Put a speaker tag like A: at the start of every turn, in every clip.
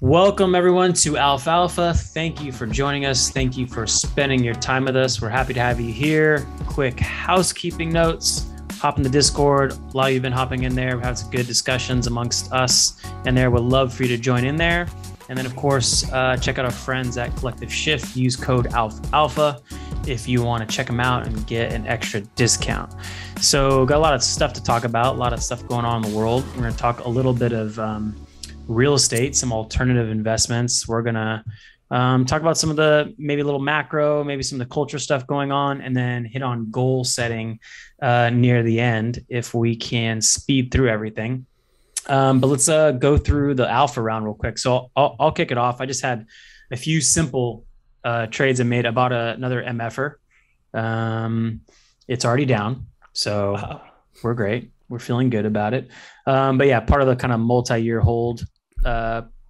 A: Welcome, everyone, to Alfalfa. Thank you for joining us. Thank you for spending your time with us. We're happy to have you here. Quick housekeeping notes. Hop in the Discord. A lot of you have been hopping in there. We've had some good discussions amongst us and there. Would love for you to join in there. And then, of course, check out our friends at Collective Shift. Use code Alfalfa if you want to check them out and get an extra discount. So got a lot of stuff to talk about, a lot of stuff going on in the world. We're going to talk a little bit of real estate, some alternative investments. We're going to talk about some of the maybe a little macro, maybe some of the culture stuff going on, and then hit on goal setting near the end if we can speed through everything. But let's go through the alpha round real quick. So I'll kick it off. I just had a few simple trades I made. I bought another MFer. It's already down. So wow. We're great. We're feeling good about it. But yeah, part of the kind of multi-year hold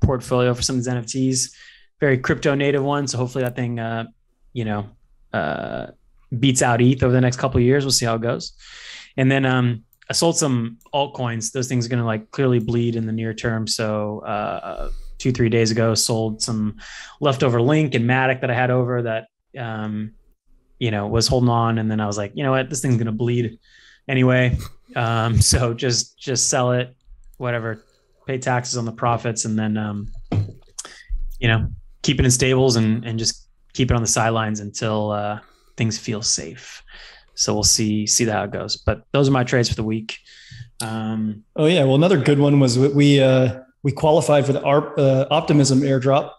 A: portfolio for some of these NFTs, very crypto native one. So hopefully that thing, beats out ETH over the next couple of years. We'll see how it goes. And then I sold some altcoins. Those things are going to like clearly bleed in the near term. So 2-3 days ago, sold some leftover Link and Matic that I had over that, was holding on. And then I was like, you know what, this thing's going to bleed anyway. So just sell it, whatever, pay taxes on the profits, and then, keep it in stables and just keep it on the sidelines until things feel safe. So we'll see how it goes. But those are my trades for the week.
B: Oh yeah. Well, another good one was we qualified for the Optimism airdrop.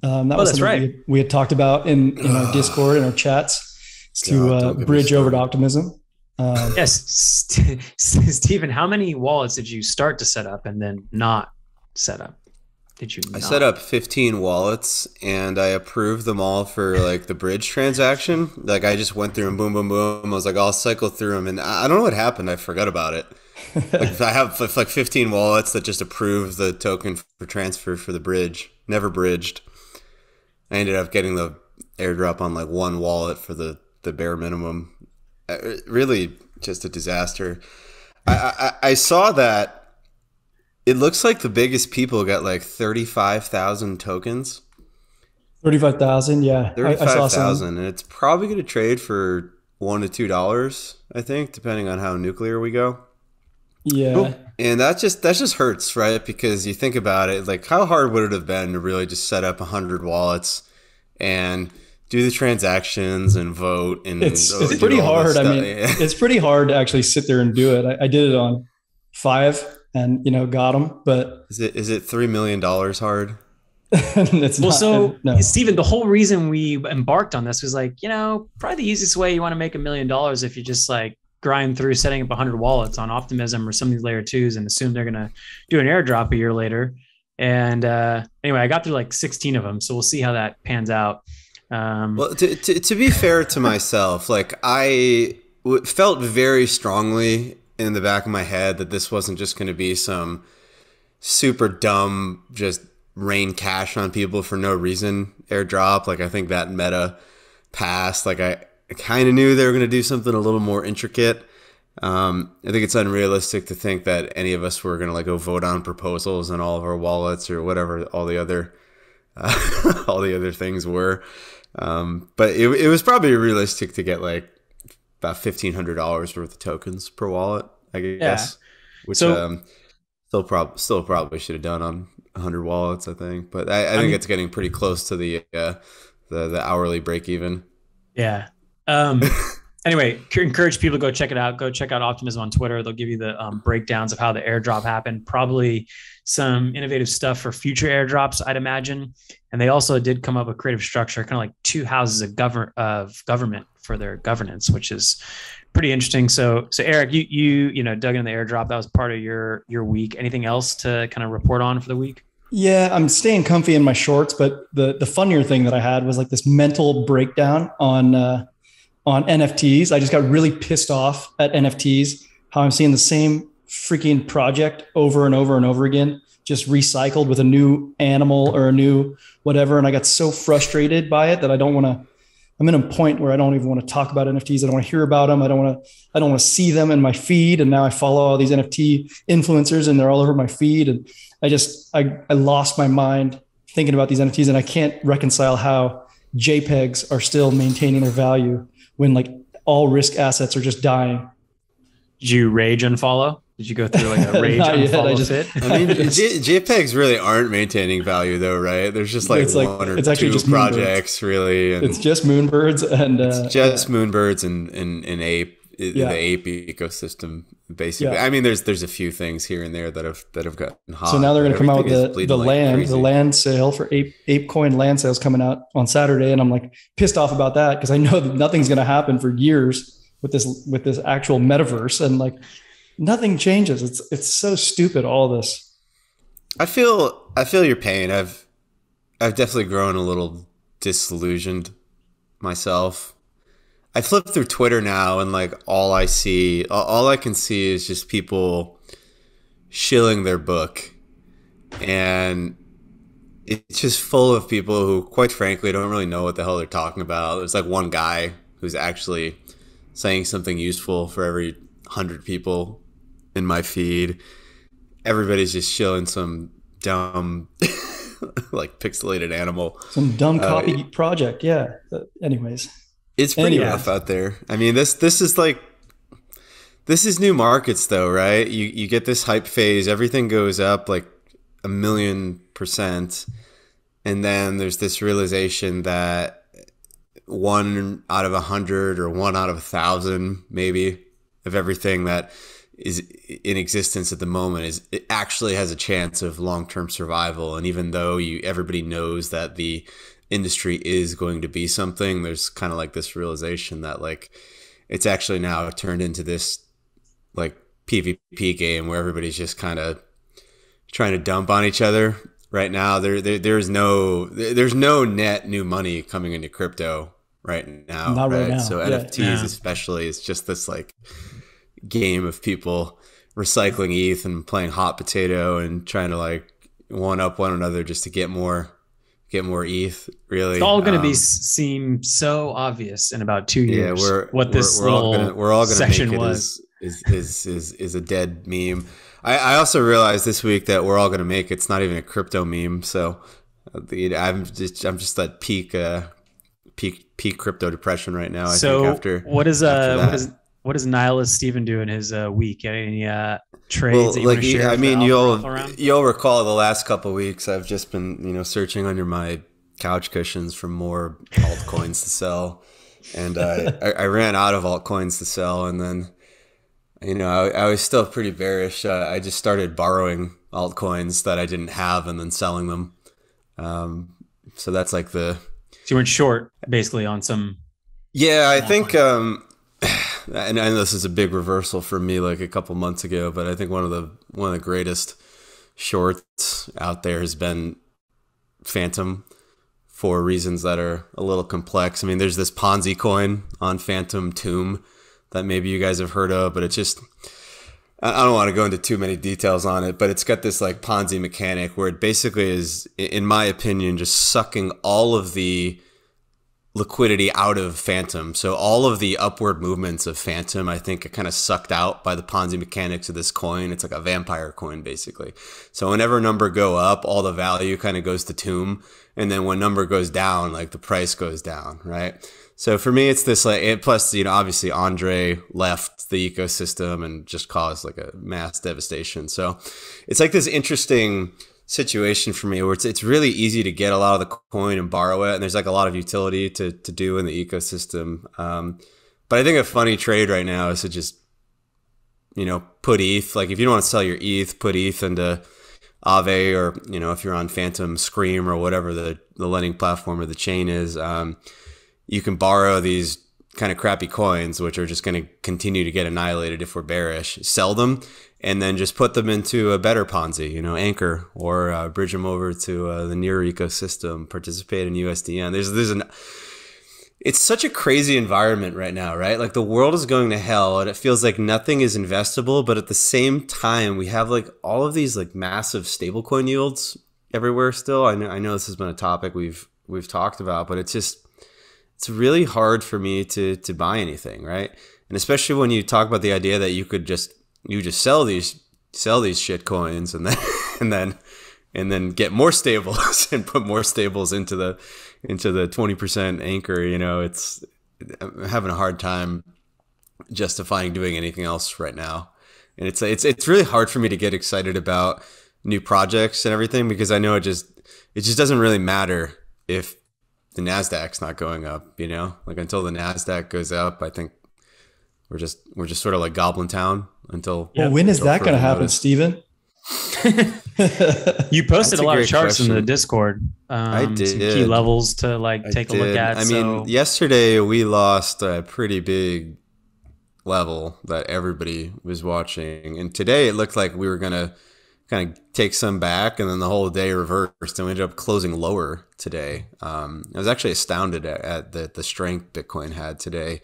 B: Was
A: that's right.
B: We had talked about in our Discord and our chats to bridge over to Optimism.
A: Yes. Stephen, how many wallets did you start to set up and then not set up?
C: I set up 15 wallets and I approved them all for like the bridge transaction. Like I just went through and boom, boom, boom. I was like, I'll cycle through them. And I don't know what happened. I forgot about it. Like I have like 15 wallets that just approved the token for transfer for the bridge. Never bridged. I ended up getting the airdrop on like one wallet for the bare minimum. Really just a disaster. I saw that it looks like the biggest people got like 35,000 tokens.
B: 35,000, yeah.
C: 35,000, and it's probably going to trade for $1 to $2, I think, depending on how nuclear we go.
B: Yeah.
C: Cool. And that just hurts, right? Because you think about it, like how hard would it have been to really just set up 100 wallets and do the transactions and vote, and
B: it's pretty hard. I mean, it's pretty hard to actually sit there and do it. I did it on 5 and got them. But
C: is it $3 million hard?
B: It's
A: well,
B: not,
A: so
B: no.
A: Stephen, the whole reason we embarked on this was like, probably the easiest way you want to make $1 million if you just like grind through setting up 100 wallets on Optimism or some of these layer 2s and assume they're gonna do an airdrop a year later. And anyway, I got through like 16 of them, so we'll see how that pans out.
C: Well, to be fair to myself, like I felt very strongly in the back of my head that this wasn't just going to be some super dumb, just rain cash on people for no reason airdrop. Like I think that meta passed. Like I kind of knew they were going to do something a little more intricate. I think it's unrealistic to think that any of us were going to like go vote on proposals on all of our wallets or whatever all the other things were. But it was probably realistic to get like about $1,500 worth of tokens per wallet, I guess. Yeah. Which still probably should have done on 100 wallets, I think. But I think it's getting pretty close to the hourly break even.
A: Yeah. Anyway, encourage people to go check it out. Go check out Optimism on Twitter. They'll give you the breakdowns of how the airdrop happened. Probably some innovative stuff for future airdrops, I'd imagine. And they also did come up with creative structure, kind of like 2 houses of government for their governance, which is pretty interesting. So Eric, you dug into the airdrop. That was part of your week. Anything else to kind of report on for the week?
B: Yeah, I'm staying comfy in my shorts, but the funnier thing that I had was like this mental breakdown on NFTs. I just got really pissed off at NFTs, how I'm seeing the same freaking project over and over and over again, just recycled with a new animal or a new whatever. And I got so frustrated by it that I'm in a point where I don't even want to talk about NFTs. I don't want to hear about them. I don't want to see them in my feed. And now I follow all these NFT influencers and they're all over my feed. And I lost my mind thinking about these NFTs, and I can't reconcile how JPEGs are still maintaining their value when like all risk assets are just dying.
A: Did you rage unfollow? Did you go through like a rage unfollow fit?
C: I mean, JPEGs really aren't maintaining value though, right? There's just like one or two just projects really.
B: And it's just Moonbirds and
C: it's just Moonbirds and Ape, the Ape ecosystem basically. I mean, there's a few things here and there that have gotten hot.
B: So now they're going to come out with the land sale for ApeCoin land sales coming out on Saturday, and I'm like pissed off about that because I know that nothing's going to happen for years with this actual metaverse, and like nothing changes. It's so stupid, all this.
C: I feel your pain. I've definitely grown a little disillusioned myself. I flip through Twitter now, and like all I can see is just people shilling their book, and it's just full of people who, quite frankly, don't really know what the hell they're talking about. There's like one guy who's actually saying something useful for every 100 people in my feed. Everybody's just shilling some dumb, like pixelated animal.
B: Some dumb copy project. Yeah. Anyways.
C: It's pretty rough out there. I mean, this is new markets though, right? You get this hype phase. Everything goes up like 1,000,000%. And then there's this realization that 1 out of 100 or 1 out of 1,000 maybe of everything that is in existence at the moment it actually has a chance of long-term survival. And even though everybody knows that the industry is going to be something, there's kind of like this realization that like it's actually now turned into this like PvP game where everybody's just kind of trying to dump on each other right now. There's no net new money coming into crypto right now.
B: Not right now.
C: So NFTs especially is just this like game of people recycling ETH and playing hot potato and trying to like one up one another just to get more ETH. Really,
A: it's all going to seem so obvious in about 2 years.
C: Yeah, we're all gonna section make it is a dead meme. I also realized this week that we're all going to make it's not even a crypto meme. So I'm just at peak crypto depression right now. I think after what does nihilist Steven do in his week? Any trades that you want to share? I mean, you'll recall the last couple of weeks I've just been searching under my couch cushions for more altcoins to sell, and I ran out of altcoins to sell, and then I was still pretty bearish. I just started borrowing altcoins that I didn't have and then selling them. So that's like
A: So you went short basically on some.
C: Yeah, I think. And this is a big reversal for me like a couple months ago, but I think one of the greatest shorts out there has been Phantom for reasons that are a little complex. I mean, there's this Ponzi coin on Phantom Tomb that maybe you guys have heard of, but it's just, I don't want to go into too many details on it, but it's got this like Ponzi mechanic where it basically is, in my opinion, just sucking all of the liquidity out of Phantom. So all of the upward movements of Phantom, I think, are kind of sucked out by the Ponzi mechanics of this coin. It's like a vampire coin, basically. So whenever number go up, all the value kind of goes to Tomb. And then when number goes down, like the price goes down, right? So for me, it's this like, plus, obviously Andre left the ecosystem and just caused like a mass devastation. So it's like this interesting situation for me where it's really easy to get a lot of the coin and borrow it, and there's like a lot of utility to do in the ecosystem, but I think a funny trade right now is to just put ETH, like if you don't want to sell your ETH, put ETH into Aave, or if you're on Phantom Scream or whatever the lending platform or the chain is, you can borrow these kind of crappy coins which are just going to continue to get annihilated if we're bearish, sell them, and then just put them into a better Ponzi, Anchor, or bridge them over to the Near ecosystem, participate in USDN. It's such a crazy environment right now, right? Like the world is going to hell and it feels like nothing is investable, but at the same time, we have like all of these like massive stablecoin yields everywhere still. I know this has been a topic we've talked about, but it's really hard for me to buy anything, right? And especially when you talk about the idea that you just sell these shit coins and then and then get more stables and put more stables into the 20% anchor. I'm having a hard time justifying doing anything else right now. And it's really hard for me to get excited about new projects and everything, because I know it just doesn't really matter if the NASDAQ's not going up, like until the NASDAQ goes up. I think we're just sort of like Goblin Town until.
B: Well, when is that going to happen, Steven?
A: You posted a lot of charts in the Discord.
C: I did.
A: Some key levels to take a look at.
C: I mean, yesterday we lost a pretty big level that everybody was watching, and today it looked like we were going to kind of take some back, and then the whole day reversed, and we ended up closing lower today. I was actually astounded at the strength Bitcoin had today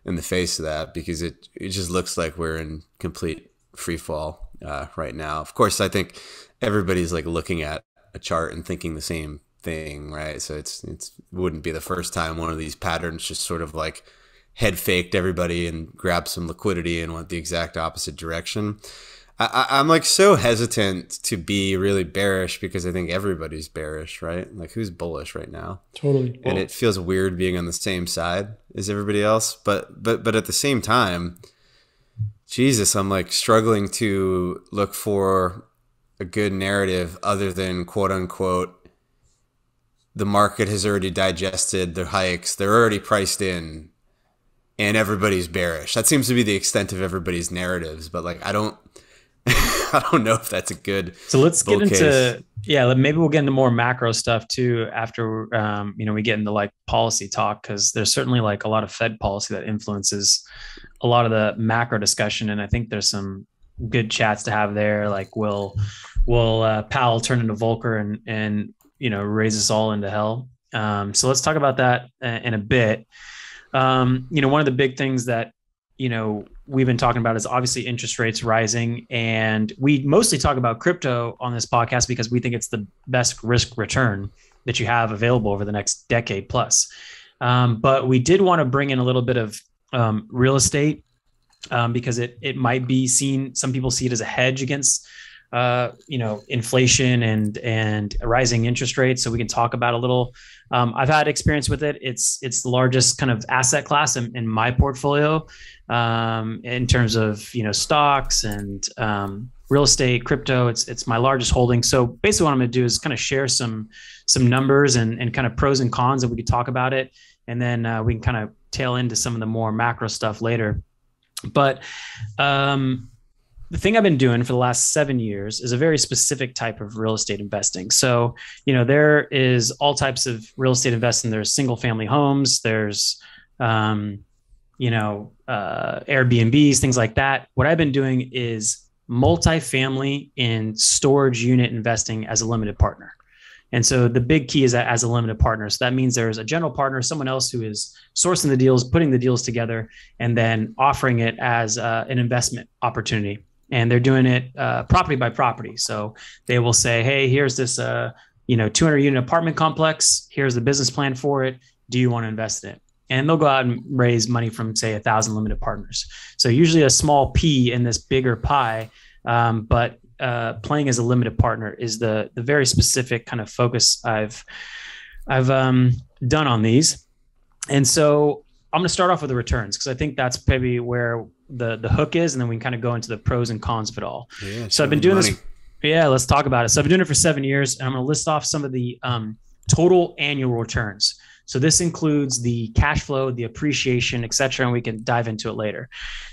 C: in the face of that, because it just looks like we're in complete free fall right now. Of course, I think everybody's looking at a chart and thinking the same thing, right? So it wouldn't be the first time one of these patterns just sort of head faked everybody and grabbed some liquidity and went the exact opposite direction. I'm so hesitant to be really bearish, because I think everybody's bearish, right? Who's bullish right now?
B: Totally.
C: And it feels weird being on the same side as everybody else. But at the same time, Jesus, I'm struggling to look for a good narrative other than quote unquote, the market has already digested their hikes. They're already priced in and everybody's bearish. That seems to be the extent of everybody's narratives. But I don't know if that's a good.
A: So let's get
C: case.
A: into, maybe we'll get into more macro stuff too after, we get into policy talk, because there's certainly a lot of Fed policy that influences a lot of the macro discussion. And I think there's some good chats to have there. Will Powell turn into Volcker and raise us all into hell? So let's talk about that in a bit. One of the big things that, we've been talking about is obviously interest rates rising, and we mostly talk about crypto on this podcast because we think it's the best risk return that you have available over the next decade plus. But we did want to bring in a little bit of real estate because it might be seen, some people see it as a hedge against inflation and rising interest rates. So we can talk about a little. I've had experience with it. It's the largest kind of asset class in my portfolio in terms of stocks and real estate, crypto. It's my largest holding. So basically, what I'm going to do is kind of share some numbers and kind of pros and cons, and we could talk about it, and then we can kind of tail into some of the more macro stuff later. But the thing I've been doing for the last 7 years is a very specific type of real estate investing. So, there is all types of real estate investing. There's single family homes, there's, Airbnbs, things like that. What I've been doing is multifamily and storage unit investing as a limited partner. And so the big key is that as a limited partner. So that means there's a general partner, someone else who is sourcing the deals, putting the deals together, and then offering it as an investment opportunity. And they're doing it property by property. So they will say, hey, here's this 200 unit apartment complex. Here's the business plan for it. Do you want to invest in it? And they'll go out and raise money from, say, 1,000 limited partners. So usually a small P in this bigger pie, but playing as a limited partner is the very specific kind of focus I've done on these. And so I'm going to start off with the returns, because I think that's maybe where the hook is, and then we can kind of go into the pros and cons of it all.
C: Yeah,
A: so I've been doing this. Yeah, let's talk about it. So I've been doing it for 7 years, and I'm going to list off some of the total annual returns. So this includes the cash flow, the appreciation, et cetera, and we can dive into it later.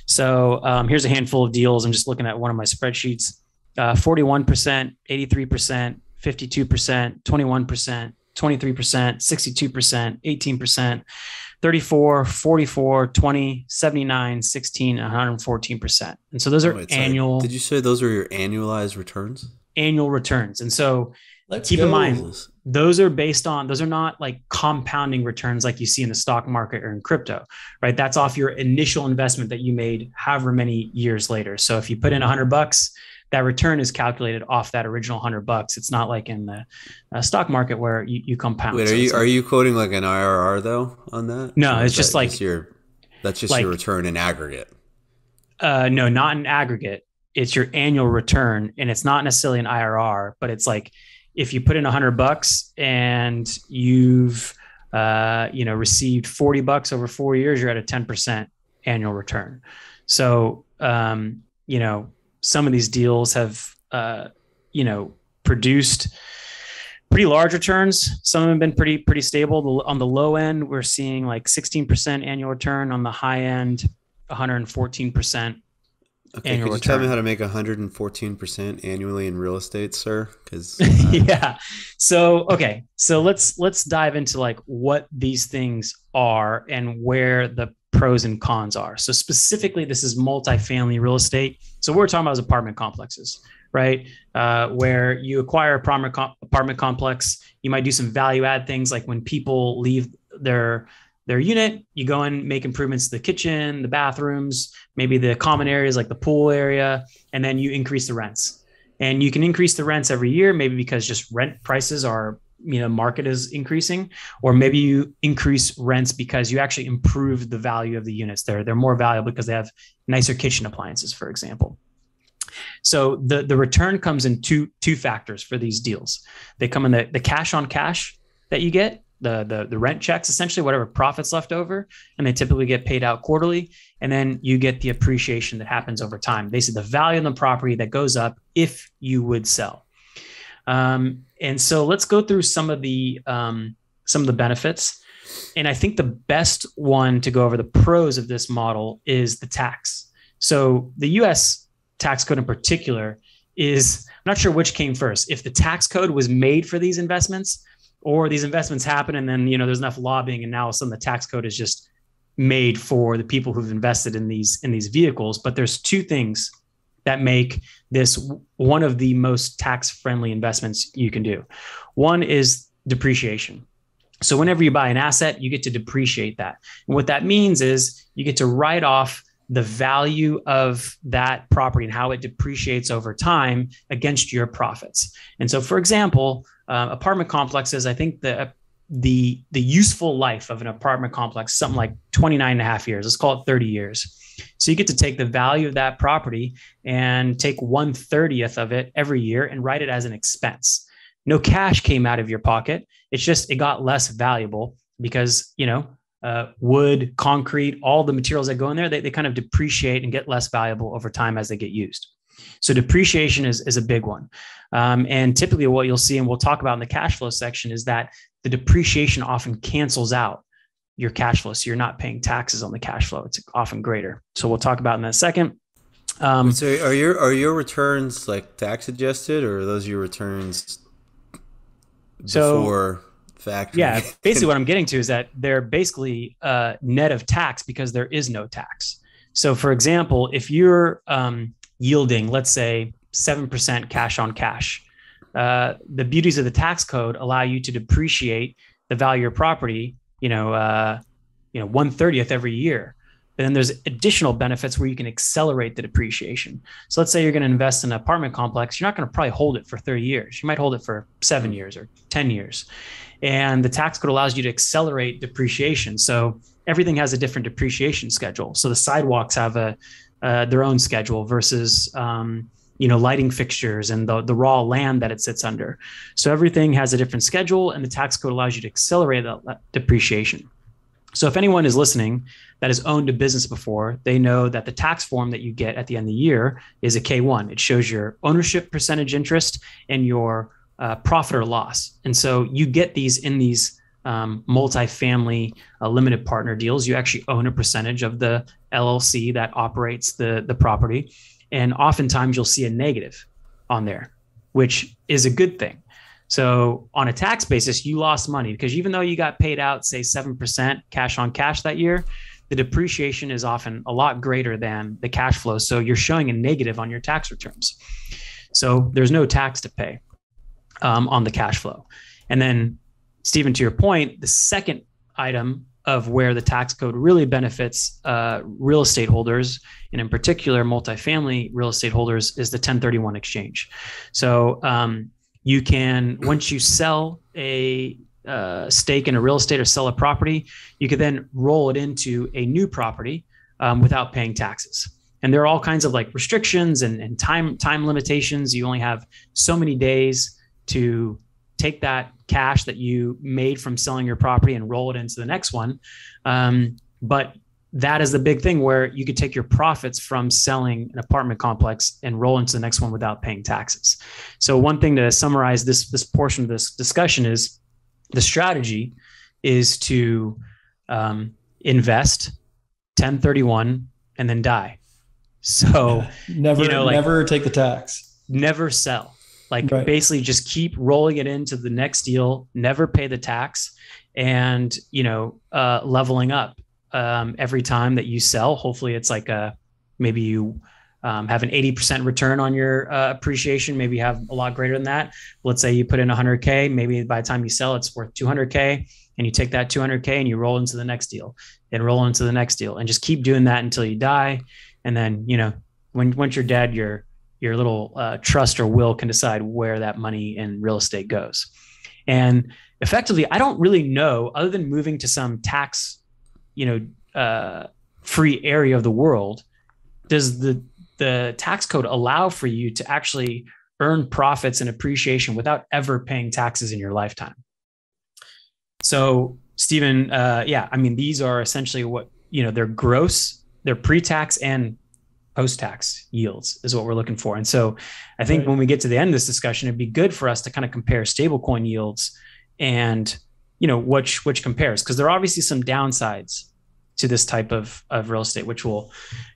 A: So here's a handful of deals. I'm just looking at one of my spreadsheets. 41%, 83%, 52%, 21%, 23%, 62%, 18%, 34, 44, 20, 79, 16, 114%. And so those are annual.
C: Did you say those are your annualized returns?
A: Annual returns. And so keep in mind, those are not like compounding returns like you see in the stock market or in crypto, right? That's off your initial investment that you made however many years later. So if you put in $100, that return is calculated off that original $100. It's not like in the stock market where you compound.
C: Wait, are you quoting like an IRR though on that?
A: No, it's just like
C: your return in aggregate.
A: No, not in aggregate. It's your annual return, and it's not necessarily an IRR, but it's like if you put in $100 and you've received $40 over 4 years, you're at a 10% annual return. So some of these deals have produced pretty large returns. Some of them have been pretty stable. On the low end, we're seeing like 16% annual return. On the high end, 114%
C: Okay,
A: annual
C: could you
A: return.
C: tell me how to make 114% annually in real estate, sir? Because
A: yeah. So let's dive into like what these things are and where the pros and cons are. So specifically, this is multifamily real estate. So what we're talking about is apartment complexes, right? Where you acquire apartment complex, you might do some value add things like when people leave their unit, you go and make improvements to the kitchen, the bathrooms, maybe the common areas like the pool area, and then you increase the rents. And you can increase the rents every year, maybe because just rent prices are, market is increasing, or maybe you increase rents because you actually improve the value of the units. They're more valuable because they have nicer kitchen appliances, for example. So the return comes in two factors for these deals. They come in the cash on cash that you get, the rent checks, essentially whatever profits left over, and they typically get paid out quarterly. And then you get the appreciation that happens over time. Basically, the value of the property that goes up if you would sell. And so let's go through some of the benefits. And I think the best one to go over the pros of this model is the tax. So the U.S. tax code in particular is, I'm not sure which came first, if the tax code was made for these investments, or these investments happen and then, there's enough lobbying and now all of a sudden the tax code is just made for the people who've invested in these vehicles. But there's two things that make this one of the most tax-friendly investments you can do. One is depreciation. So whenever you buy an asset, you get to depreciate that. And what that means is you get to write off the value of that property and how it depreciates over time against your profits. And so, for example, apartment complexes, I think the useful life of an apartment complex is something like 29 and a half years. Let's call it 30 years. So you get to take the value of that property and take 1/30th of it every year and write it as an expense. No cash came out of your pocket. It's just, it got less valuable because, wood, concrete, all the materials that go in there, they kind of depreciate and get less valuable over time as they get used. So depreciation is a big one. And typically what you'll see, and we'll talk about in the cash flow section, is that the depreciation often cancels out your cash flow. So you're not paying taxes on the cash flow. It's often greater. So we'll talk about in a second.
C: So are your returns like tax adjusted, or are those your returns before factoring?
A: Yeah, basically what I'm getting to is that they're basically net of tax because there is no tax. So for example, if you're yielding, let's say 7% cash on cash, the beauties of the tax code allow you to depreciate the value of your property, 1/30th every year. But then there's additional benefits where you can accelerate the depreciation. So let's say you're going to invest in an apartment complex. You're not going to probably hold it for 30 years. You might hold it for 7 years or 10 years. And the tax code allows you to accelerate depreciation. So everything has a different depreciation schedule. So the sidewalks have their own schedule versus, lighting fixtures and the raw land that it sits under. So everything has a different schedule, and the tax code allows you to accelerate that depreciation. So if anyone is listening that has owned a business before, they know that the tax form that you get at the end of the year is a K-1. It shows your ownership percentage interest and your profit or loss. And so you get these in these multifamily limited partner deals. You actually own a percentage of the LLC that operates the property. And oftentimes you'll see a negative on there, which is a good thing. So on a tax basis, you lost money because even though you got paid out, say 7% cash on cash that year, the depreciation is often a lot greater than the cash flow. So you're showing a negative on your tax returns. So there's no tax to pay on the cash flow. And then, Stephen, to your point, the second item of where the tax code really benefits real estate holders, and in particular multifamily real estate holders, is the 1031 exchange. So you can, once you sell a stake in a real estate or sell a property, you could then roll it into a new property without paying taxes. And there are all kinds of like restrictions and time limitations. You only have so many days to take that cash that you made from selling your property and roll it into the next one. But that is the big thing where you could take your profits from selling an apartment complex and roll into the next one without paying taxes. So one thing to summarize this portion of this discussion is the strategy is to invest, 1031, and then die. So
B: never take the tax,
A: never sell. Basically just keep rolling it into the next deal, never pay the tax, and leveling up every time that you sell. Hopefully it's like maybe you have an 80% return on your appreciation. Maybe you have a lot greater than that. Let's say you put in 100K, maybe by the time you sell, it's worth 200K, and you take that 200K and you roll into the next deal and roll into the next deal, and just keep doing that until you die. And then, once you're dead, your little trust or will can decide where that money in real estate goes. And effectively, I don't really know, other than moving to some tax, free area of the world, does the tax code allow for you to actually earn profits and appreciation without ever paying taxes in your lifetime? So, Stephen, these are essentially what, they're gross, they're pre-tax and post-tax yields is what we're looking for. And so I think when we get to the end of this discussion, it'd be good for us to kind of compare stablecoin yields and, which compares, because there are obviously some downsides to this type of real estate, which we'll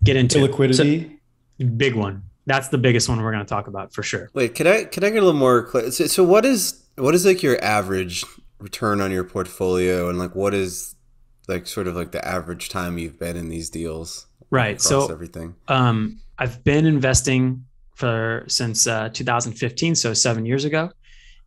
A: get into.
B: Liquidity.
A: So, big one. That's the biggest one we're going to talk about for sure.
C: Wait, can I get a little more clear? So what is like your average return on your portfolio, and like what is like sort of like the average time you've been in these deals?
A: Right. So everything. I've been investing since 2015, so 7 years ago.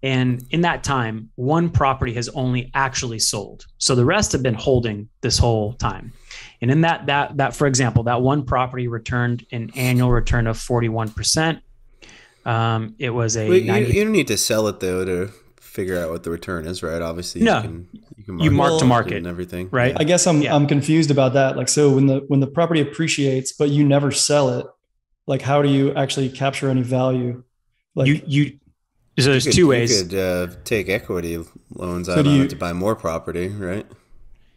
A: And in that time, one property has only actually sold. So the rest have been holding this whole time. And in that, for example, that one property returned an annual return of 41%. It was you
C: don't need to sell it though to figure out what the return is, right? Obviously,
A: you mark to market
C: and everything,
A: right?
B: Yeah. I guess I'm confused about that. Like, so when the property appreciates, but you never sell it, like, how do you actually capture any value? Like
A: so there's two ways.
C: You could take equity loans out on it to buy more property, right?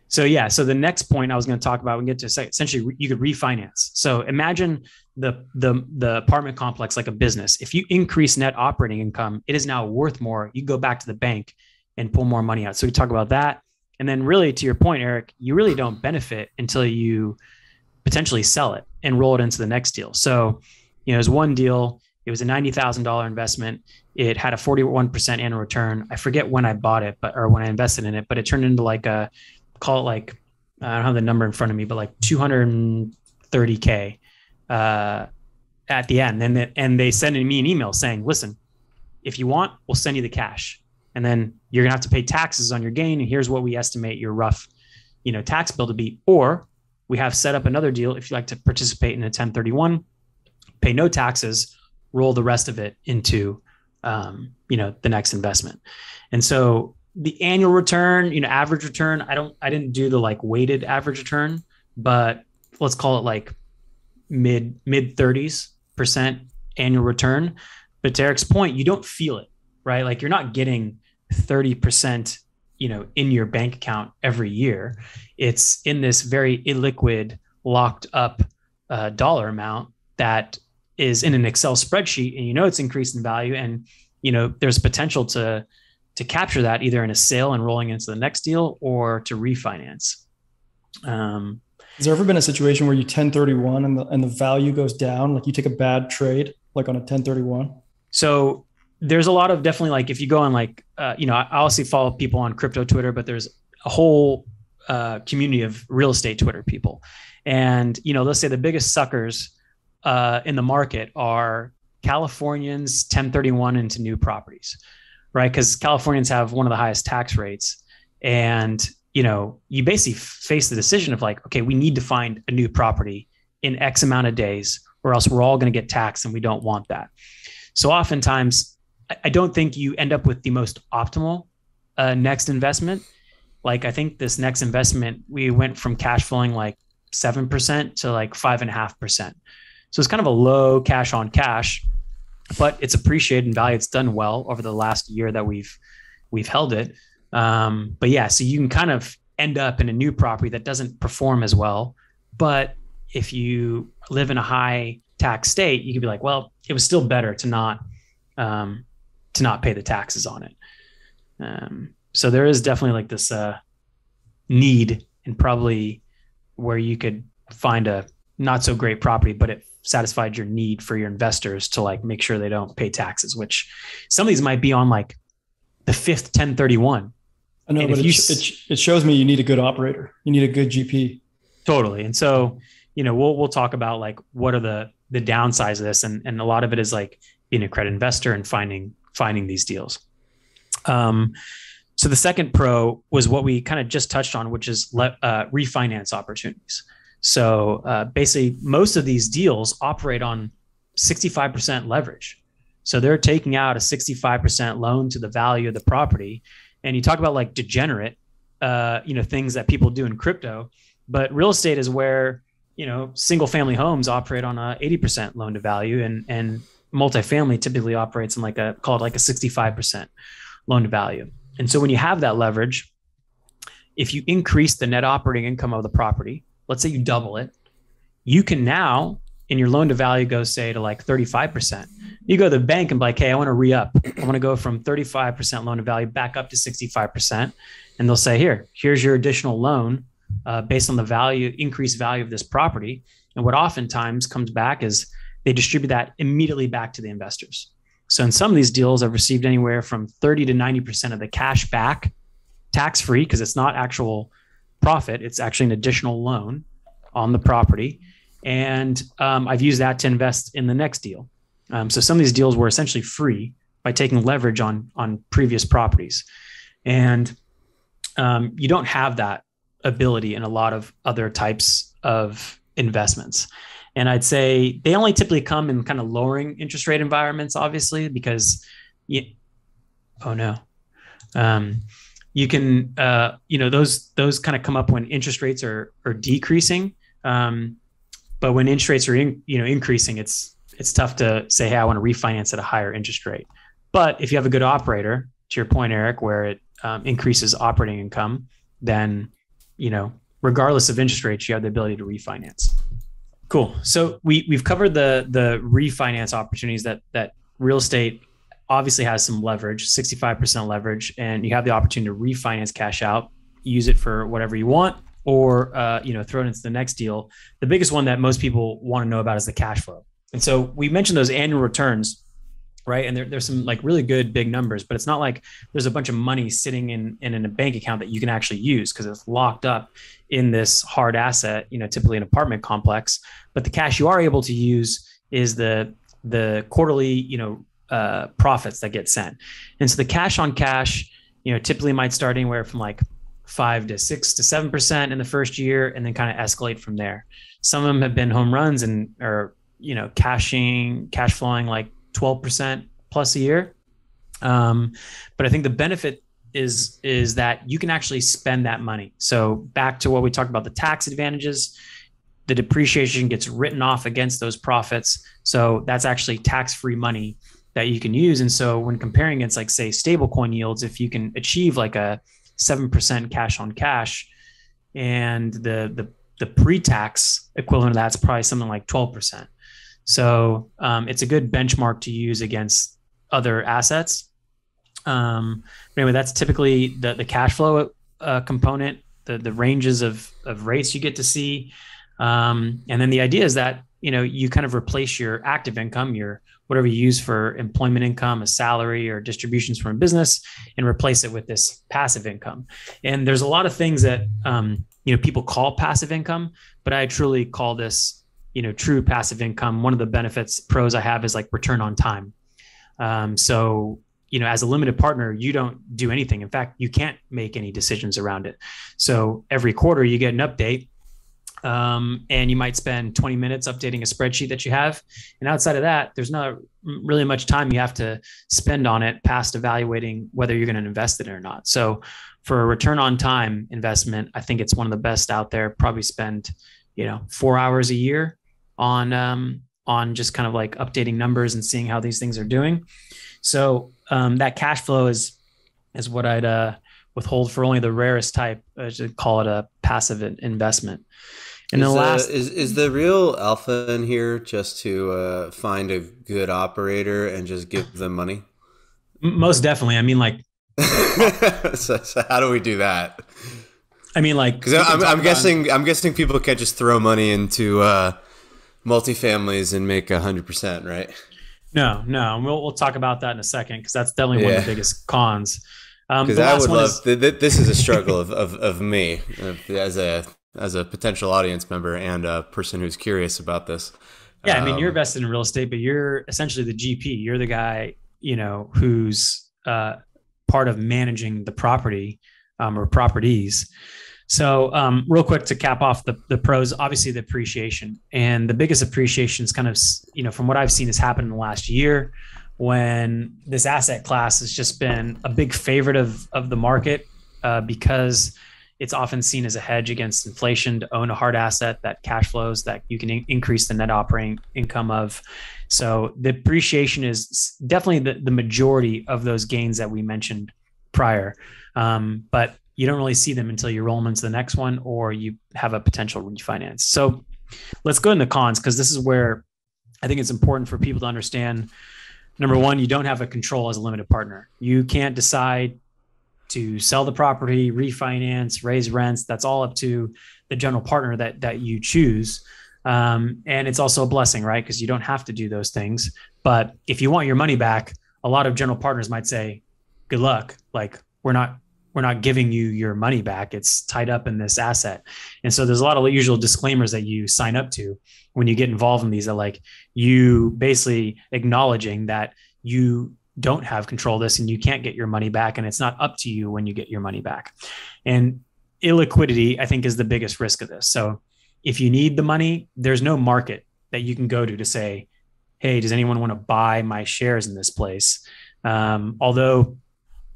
A: So the next point I was going to talk about, we can get to essentially you could refinance. So imagine the apartment complex like a business. If you increase net operating income, it is now worth more. You go back to the bank and pull more money out. So we talk about that. And then really to your point, Eric, you really don't benefit until you potentially sell it and roll it into the next deal. So, there's one deal, it was a $90,000 investment. It had a 41% annual return. I forget when I bought it, or when I invested in it, but it turned into call it like, I don't have the number in front of me, but like 230K at the end. And they sent me an email saying, listen, if you want, we'll send you the cash. And then you're going to have to pay taxes on your gain. And here's what we estimate your rough, tax bill to be. Or we have set up another deal. If you'd like to participate in a 1031, pay no taxes, roll the rest of it into, the next investment. And so the annual return, average return, I didn't do the like weighted average return, but let's call it like mid 30% annual return. But to Eric's point, you don't feel it, right? Like you're not getting 30%, in your bank account every year. It's in this very illiquid, locked up dollar amount that is in an Excel spreadsheet, and it's increased in value, and there's potential to capture that either in a sale and rolling into the next deal, or to refinance.
B: Has there ever been a situation where you 1031 and the value goes down? Like you take a bad trade, like on a 1031?
A: So there's a lot of definitely, like if you go on like, I obviously follow people on crypto Twitter, but there's a whole community of real estate Twitter people. And, let's say the biggest suckers in the market are Californians 1031 into new properties, right? Because Californians have one of the highest tax rates. And, you basically face the decision of like, okay, we need to find a new property in X amount of days, or else we're all going to get taxed, and we don't want that. So oftentimes, I don't think you end up with the most optimal next investment. Like I think this next investment, we went from cash flowing like 7% to like 5.5%. So it's kind of a low cash on cash, but it's appreciated in value. It's done well over the last year that we've, we've held it. But yeah, so you can kind of end up in a new property that doesn't perform as well. But if you live in a high tax state, you could be like, well, it was still better to not pay the taxes on it. So there is definitely like this need, and probably where you could find a not so great property, but it satisfied your need for your investors to like make sure they don't pay taxes, which some of these might be on like the fifth 1031.
B: I know, but it shows me you need a good operator. You need a good GP.
A: Totally. And so, we'll talk about like what are the downsides of this, and a lot of it is like being a credit investor and finding these deals. So the second pro was what we kind of just touched on, which is refinance opportunities. So basically, most of these deals operate on 65% leverage. So they're taking out a 65% loan to the value of the property. And you talk about like degenerate, things that people do in crypto, but real estate is where, single family homes operate on a 80% loan to value, and multifamily typically operates in called a 65% loan to value. And so when you have that leverage, if you increase the net operating income of the property, let's say you double it, you can now in your loan to value go say to like 35%. You go to the bank and be like, hey, I want to re-up. I want to go from 35% loan to value back up to 65%. And they'll say, here's your additional loan based on the increased value of this property. And what oftentimes comes back is they distribute that immediately back to the investors. So in some of these deals, I've received anywhere from 30 to 90% of the cash back, tax-free, because it's not actual profit. It's actually an additional loan on the property. And I've used that to invest in the next deal. So some of these deals were essentially free by taking leverage on previous properties. And you don't have that ability in a lot of other types of investments. And I'd say they only typically come in kind of lowering interest rate environments, obviously, because you can, those kind of come up when interest rates are decreasing. But when interest rates are increasing, it's tough to say, hey, I want to refinance at a higher interest rate. But if you have a good operator, to your point, Eric, where it increases operating income, then, regardless of interest rates, you have the ability to refinance. Cool. So we've covered the refinance opportunities that real estate obviously has some leverage, 65% leverage, and you have the opportunity to refinance cash out, use it for whatever you want, or throw it into the next deal. The biggest one that most people want to know about is the cash flow. And so we mentioned those annual returns, right? And there's some like really good big numbers, but it's not like there's a bunch of money sitting in a bank account that you can actually use because it's locked up in this hard asset, typically an apartment complex. But the cash you are able to use is the quarterly, profits that get sent. And so the cash on cash, typically might start anywhere from like 5 to 6 to 7% in the first year, and then kind of escalate from there. Some of them have been home runs and are, cash flowing like 12% plus a year. But I think the benefit is that you can actually spend that money. So back to what we talked about, the tax advantages, the depreciation gets written off against those profits. So that's actually tax-free money that you can use. And so when comparing against like say stablecoin yields, if you can achieve like a 7% cash on cash, and the pre-tax equivalent of that's probably something like 12%. So it's a good benchmark to use against other assets. But anyway, that's typically the cash flow component, the ranges of rates you get to see. And then the idea is that, you kind of replace your active income, your whatever you use for employment income, a salary or distributions from a business, and replace it with this passive income. And there's a lot of things that, people call passive income, but I truly call this, true passive income. One of the pros I have is like return on time. So, as a limited partner, you don't do anything. In fact, you can't make any decisions around it. So every quarter you get an update. And you might spend 20 minutes updating a spreadsheet that you have. And outside of that, there's not really much time you have to spend on it past evaluating whether you're going to invest in it or not. So for a return on time investment, I think it's one of the best out there. Probably spend, 4 hours a year on just kind of like updating numbers and seeing how these things are doing. So that cash flow is is what I'd withhold for only the rarest type. I should call it a passive investment. And then last,
C: is the real alpha in here just to find a good operator and just give them money?
A: most definitely. I mean, like,
C: So how do we do that?
A: I mean, like,
C: Because I'm guessing people can't just throw money into multifamilies and make 100%, right?
A: no, no. And we'll talk about that in a second because that's definitely one of the biggest cons.
C: Because I would love this is a struggle of me as a potential audience member and a person who's curious about this.
A: Yeah, I mean, you're invested in real estate, but you're essentially the GP. You're the guy, who's part of managing the property or properties. So real quick to cap off the pros, obviously the appreciation. And the biggest appreciation is kind of, from what I've seen has happened in the last year when this asset class has just been a big favorite of the market because it's often seen as a hedge against inflation to own a hard asset that cash flows that you can increase the net operating income of. So the appreciation is definitely the majority of those gains that we mentioned prior. But you don't really see them until you roll them into the next one or you have a potential refinance. So let's go into cons because this is where I think it's important for people to understand. Number one, you don't have a control as a limited partner. You can't decide to sell the property, refinance, raise rents. That's all up to the general partner that you choose. And it's also a blessing, right? Because you don't have to do those things. But if you want your money back, a lot of general partners might say, good luck. Like we're not giving you your money back. It's tied up in this asset. And so there's a lot of usual disclaimers that you sign up to when you get involved in these that like you basically acknowledging that you don't have control of this and you can't get your money back. And it's not up to you when you get your money back. And illiquidity, I think, is the biggest risk of this. So if you need the money, there's no market that you can go to say, hey, does anyone want to buy my shares in this place? Although,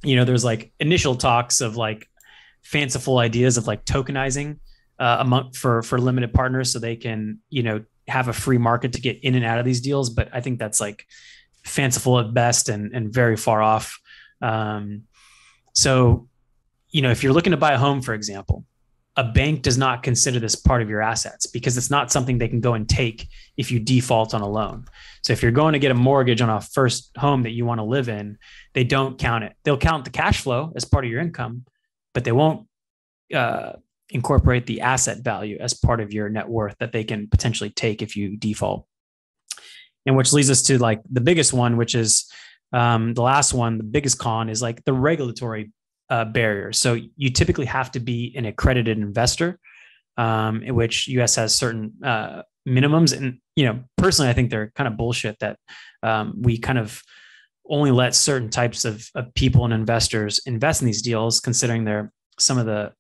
A: there's like initial talks of like fanciful ideas of like tokenizing for limited partners so they can, have a free market to get in and out of these deals. But I think that's like fanciful at best and very far off. So, if you're looking to buy a home, for example, a bank does not consider this part of your assets because it's not something they can go and take if you default on a loan. So if you're going to get a mortgage on a first home that you want to live in, they don't count it. They'll count the cash flow as part of your income, but they won't incorporate the asset value as part of your net worth that they can potentially take if you default. And which leads us to like the biggest one, which is the last one. The biggest con is like the regulatory barriers. So you typically have to be an accredited investor, in which US has certain minimums. And, personally, I think they're kind of bullshit that we kind of only let certain types of people and investors invest in these deals, considering they're some of the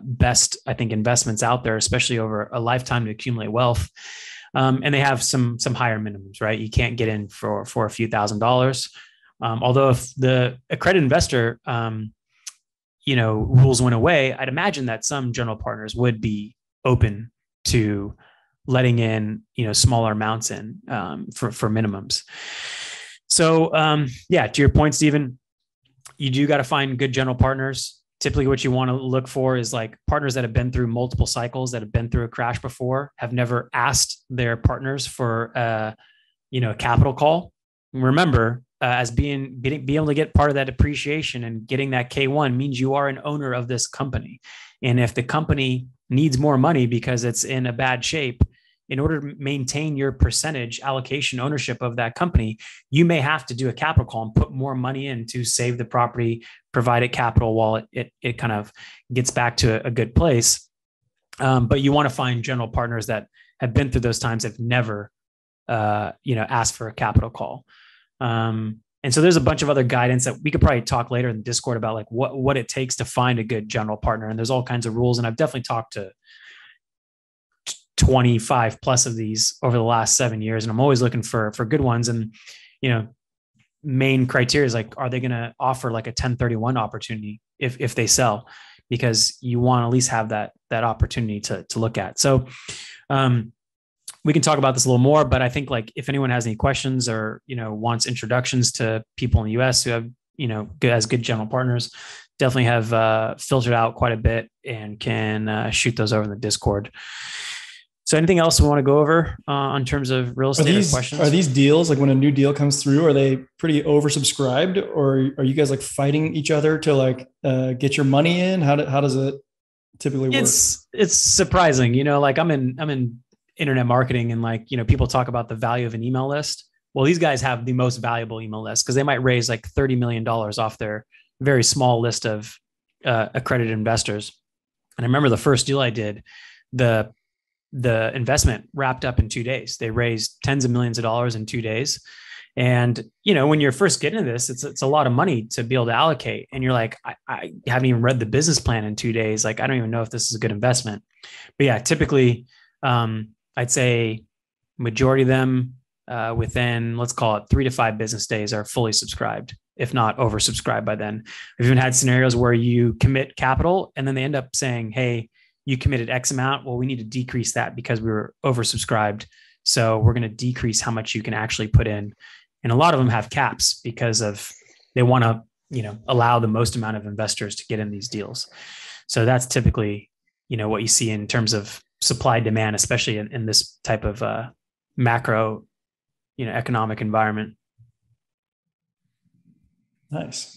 A: best, I think, investments out there, especially over a lifetime to accumulate wealth. And they have some higher minimums, right? You can't get in for a few $1,000s. Although if the accredited investor, rules went away, I'd imagine that some general partners would be open to letting in, smaller amounts in for minimums. So, to your point, Stephen, you do got to find good general partners. Typically what you want to look for is like partners that have been through multiple cycles, that have been through a crash before, have never asked their partners for a capital call. Remember, as being able to get part of that appreciation and getting that K1 means you are an owner of this company. And if the company needs more money because it's in a bad shape, in order to maintain your percentage allocation ownership of that company, you may have to do a capital call and put more money in to save the property, provide it capital while it kind of gets back to a good place. But you want to find general partners that have been through those times, have never, asked for a capital call. And so there's a bunch of other guidance that we could probably talk later in the Discord about like what it takes to find a good general partner. And there's all kinds of rules. And I've definitely talked to 25 plus of these over the last 7 years. And I'm always looking for good ones. And, main criteria is like, are they going to offer like a 1031 opportunity if they sell? Because you want to at least have that opportunity to look at. So, we can talk about this a little more, but I think like if anyone has any questions or, wants introductions to people in the US who have, as good general partners, definitely have filtered out quite a bit and can shoot those over in the Discord. So anything else we want to go over in terms of real estate or questions?
B: Are these deals, like when a new deal comes through, are they pretty oversubscribed, or are you guys like fighting each other to like get your money in? How does it typically work?
A: It's surprising, like I'm in internet marketing, and like, people talk about the value of an email list. Well, these guys have the most valuable email list because they might raise like $30 million off their very small list of accredited investors. And I remember the first deal I did, the investment wrapped up in 2 days. They raised tens of millions of dollars in 2 days. And, when you're first getting into this, it's a lot of money to be able to allocate. And you're like, I haven't even read the business plan in 2 days. Like, I don't even know if this is a good investment. But yeah, typically, I'd say majority of them within, let's call it 3 to 5 business days, are fully subscribed, if not oversubscribed by then. We've even had scenarios where you commit capital and then they end up saying, hey, you committed X amount. Well, we need to decrease that because we were oversubscribed. So we're going to decrease how much you can actually put in. And a lot of them have caps because they want to, allow the most amount of investors to get in these deals. So that's typically, what you see in terms of supply demand, especially in this type of macro, economic environment.
B: Nice.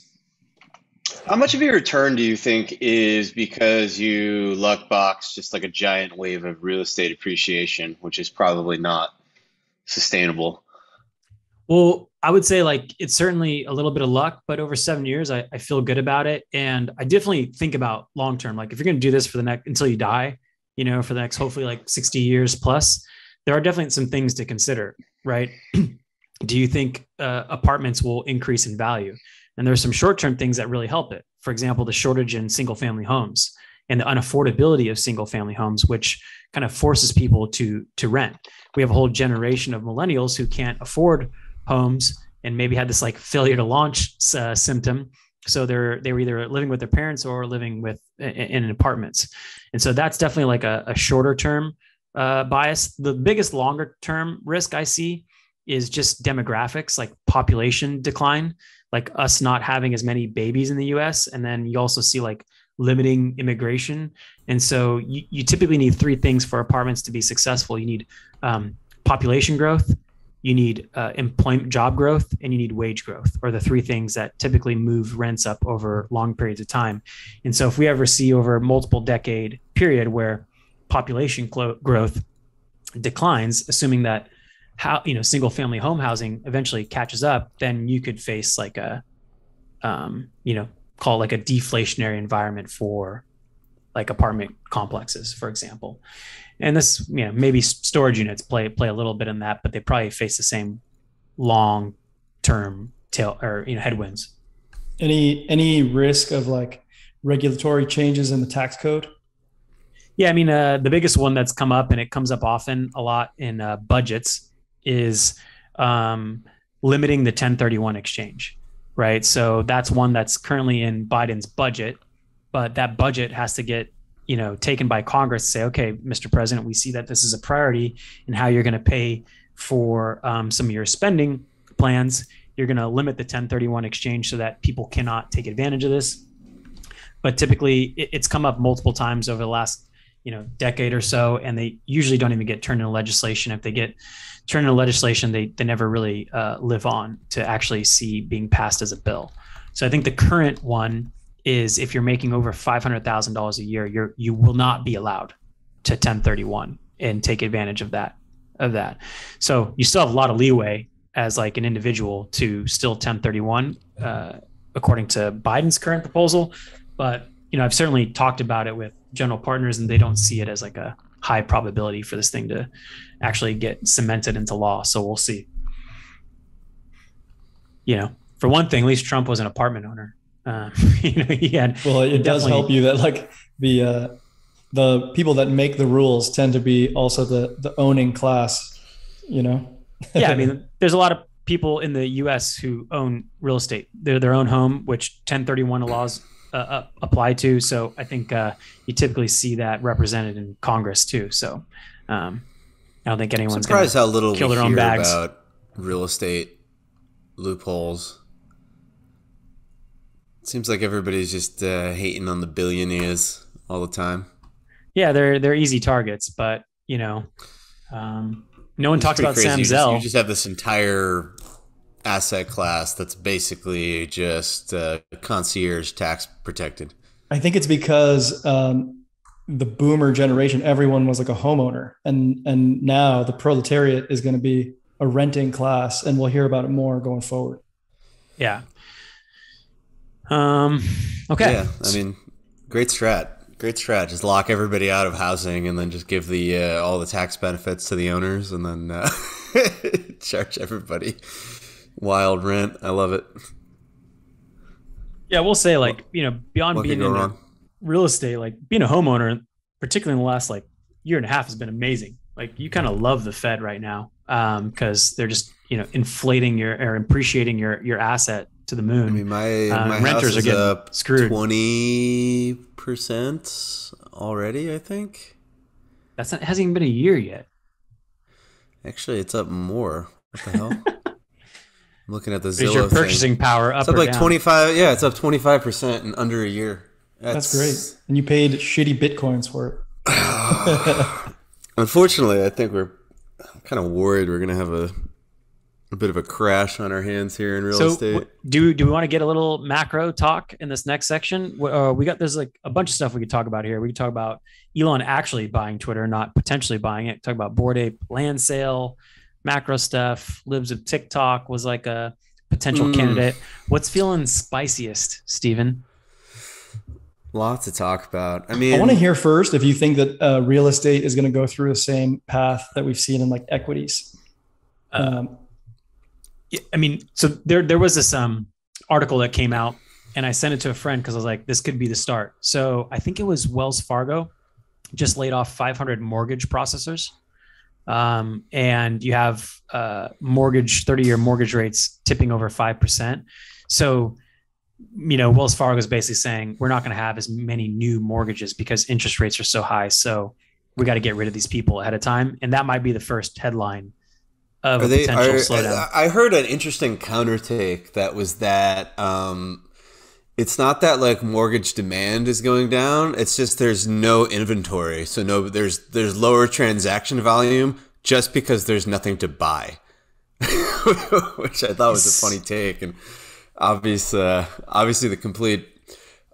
D: How much of your return do you think is because you luck box just like a giant wave of real estate appreciation, which is probably not sustainable?
A: Well, I would say like it's certainly a little bit of luck, but over 7 years, I feel good about it. And I definitely think about long term. Like if you're going to do this for the next until you die, for the next hopefully like 60 years plus, there are definitely some things to consider, right? Do you think apartments will increase in value? And there's some short-term things that really help it. For example, the shortage in single-family homes and the unaffordability of single-family homes, which kind of forces people to rent. We have a whole generation of millennials who can't afford homes and maybe had this like failure to launch symptom. So they were either living with their parents or living in apartments. And so that's definitely like a shorter-term bias. The biggest longer-term risk I see is just demographics, like population decline, like us not having as many babies in the US. And then you also see like limiting immigration. And so you typically need 3 things for apartments to be successful. You need population growth, you need employment job growth, and you need wage growth, or the 3 things that typically move rents up over long periods of time. And so if we ever see over a multiple decade period where population growth declines, assuming that single family home housing eventually catches up, then you could face like a, call it like a deflationary environment for like apartment complexes, for example. And this, maybe storage units play a little bit in that, but they probably face the same long-term headwinds.
B: Any risk of like regulatory changes in the tax code?
A: Yeah, the biggest one that's come up, and it comes up often a lot in budgets, is limiting the 1031 exchange, right? So that's one that's currently in Biden's budget, but that budget has to get, taken by Congress to say, okay, Mr. President, we see that this is a priority in how you're going to pay for some of your spending plans. You're going to limit the 1031 exchange so that people cannot take advantage of this. But typically it's come up multiple times over the last, decade or so, and they usually don't even get turned into legislation. If they get turned into legislation, they never really live on to actually see being passed as a bill. So I think the current one is if you're making over $500,000 a year, you will not be allowed to 1031 and take advantage of that. So you still have a lot of leeway as like an individual to still 1031 according to Biden's current proposal. But, I've certainly talked about it with general partners, and they don't see it as like a high probability for this thing to actually get cemented into law. So we'll see. For one thing, at least Trump was an apartment owner.
B: It does help you that like the people that make the rules tend to be also the owning class,
A: Yeah, there's a lot of people in the U.S. who own real estate. They're their own home, which 1031 laws apply to. So I think you typically see that represented in Congress too. So I don't think anyone's
C: surprised how little
A: kill
C: we
A: their own
C: hear
A: bags
C: about real estate loopholes. Seems like everybody's just hating on the billionaires all the time.
A: Yeah, they're easy targets, but no one
C: It's
A: talks
C: pretty
A: about
C: crazy.
A: Sam
C: You
A: Zell.
C: just have this entire asset class that's basically just concierge tax protected.
B: I think it's because the boomer generation, everyone was like a homeowner, and now the proletariat is going to be a renting class, and we'll hear about it more going forward.
A: Yeah. Um. Okay.
C: Yeah, I mean, great strat. Great strat. Just lock everybody out of housing and then just give the all the tax benefits to the owners and then charge everybody wild rent. I love it.
A: Yeah, we'll say like beyond
C: What could
A: being
C: go
A: in
C: wrong?
A: real estate, like being a homeowner, particularly in the last like year and a half, has been amazing. Like you kind of love the Fed right now because they're just inflating your or appreciating your asset to the
C: I
A: moon.
C: mean, my house
A: Renters are
C: is
A: getting
C: up
A: screwed.
C: 20% already, I think.
A: That's not, it hasn't even been a year yet.
C: Actually, it's up more. What the hell? I'm looking at the
A: Is your
C: Zillow
A: purchasing
C: thing.
A: power
C: It's
A: up
C: up
A: or
C: like
A: down?
C: 25. Yeah, it's up 25% in under a year.
B: That's great. And you paid shitty bitcoins for it.
C: Unfortunately, I think we're kind of worried we're going to have a bit of a crash on our hands here in real estate.
A: Do we want to get a little macro talk in this next section? There's like a bunch of stuff we could talk about here. We could talk about Elon actually buying Twitter, not potentially buying it. Talk about Bored Ape land sale, macro stuff. Libs of TikTok was like a potential candidate. What's feeling spiciest, Steven?
C: Lots to talk about. I mean,
B: I want to hear first if you think that real estate is going to go through the same path that we've seen in like equities.
A: I mean, so there was this article that came out, and I sent it to a friend because I was like, this could be the start. So I think it was Wells Fargo just laid off 500 mortgage processors, and you have 30-year mortgage rates tipping over 5%. So Wells Fargo is basically saying we're not going to have as many new mortgages because interest rates are so high. So we got to get rid of these people ahead of time, and that might be the first headline of a potential slowdown.
C: I heard an interesting counter take that was that it's not that like mortgage demand is going down. It's just there's no inventory. So there's lower transaction volume just because there's nothing to buy, which I thought was a funny take. And obviously the complete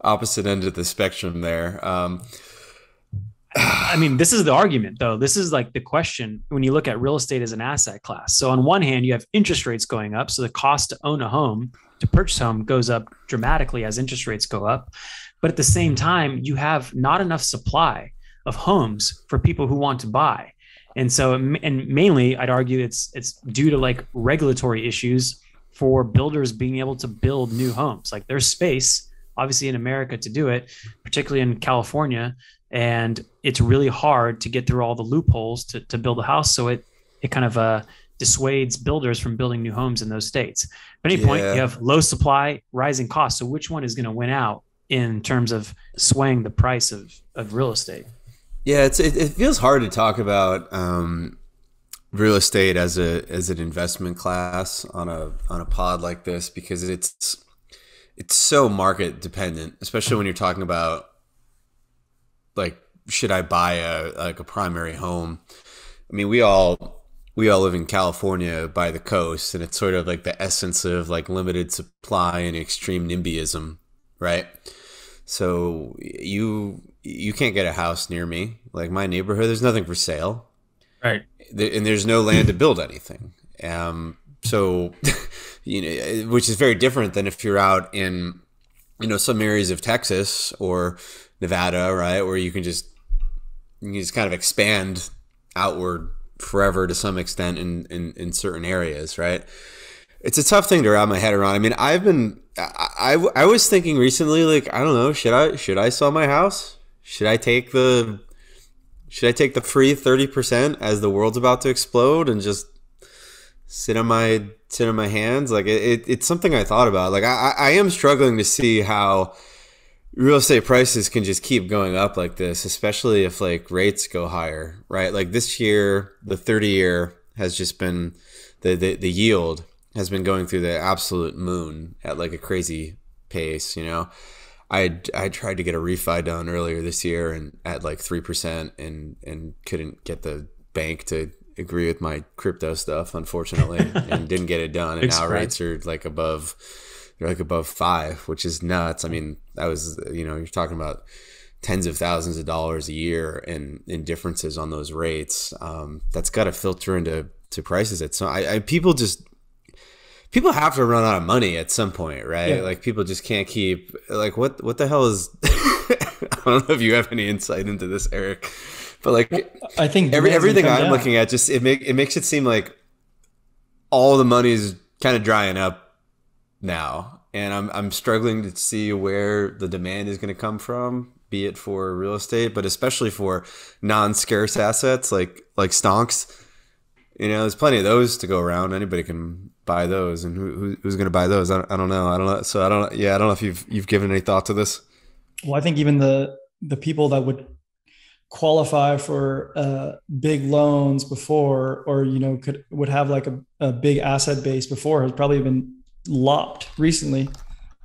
C: opposite end of the spectrum there.
A: I mean, this is the argument, though. This is like the question when you look at real estate as an asset class. So on one hand, you have interest rates going up. So the cost to own a home, to purchase a home, goes up dramatically as interest rates go up. But at the same time, you have not enough supply of homes for people who want to buy. And so, and mainly, I'd argue it's due to like regulatory issues for builders being able to build new homes. Like there's space, obviously, in America to do it, particularly in California. And it's really hard to get through all the loopholes to build a house. So it kind of dissuades builders from building new homes in those states. At any point, you have low supply, rising costs. So which one is going to win out in terms of swaying the price of real estate?
C: Yeah, it feels hard to talk about real estate as an investment class on a pod like this because it's so market dependent, especially when you're talking about like, should I buy a primary home? I mean, we all live in California by the coast, and it's sort of like the essence of like limited supply and extreme NIMBYism, right? So you can't get a house near me. Like my neighborhood, there's nothing for sale,
A: right?
C: And there's no land to build anything. So which is very different than if you're out in some areas of Texas or Nevada, right, where you can just kind of expand outward forever to some extent in certain areas, right? It's a tough thing to wrap my head around. I mean, I was thinking recently, like, I don't know, should I sell my house? Should I take the free 30% as the world's about to explode and just sit on my hands? Like it's something I thought about. Like I am struggling to see how real estate prices can just keep going up like this, especially if like rates go higher, right? Like this year, the 30-year has just been the yield has been going through the absolute moon at like a crazy pace. I tried to get a refi done earlier this year and at like 3% and couldn't get the bank to agree with my crypto stuff, unfortunately, and didn't get it done. And now rates are like above 5, which is nuts. I mean, that was, you're talking about tens of thousands of dollars a year in differences on those rates. That's got to filter into prices. People have to run out of money at some point, right? Yeah. Like people just can't keep like what the hell is I don't know if you have any insight into this, Eric, but like
B: I think
C: everything I'm looking at just it makes it seem like all the money is kind of drying up now, and I'm struggling to see where the demand is going to come from, be it for real estate, but especially for non-scarce assets like stonks. There's plenty of those to go around. Anybody can buy those, and who's going to buy those? I don't know. So I don't know if you've given any thought to this.
B: Well, I think even the people that would qualify for big loans before, or would have like a big asset base before, has probably been lopped recently,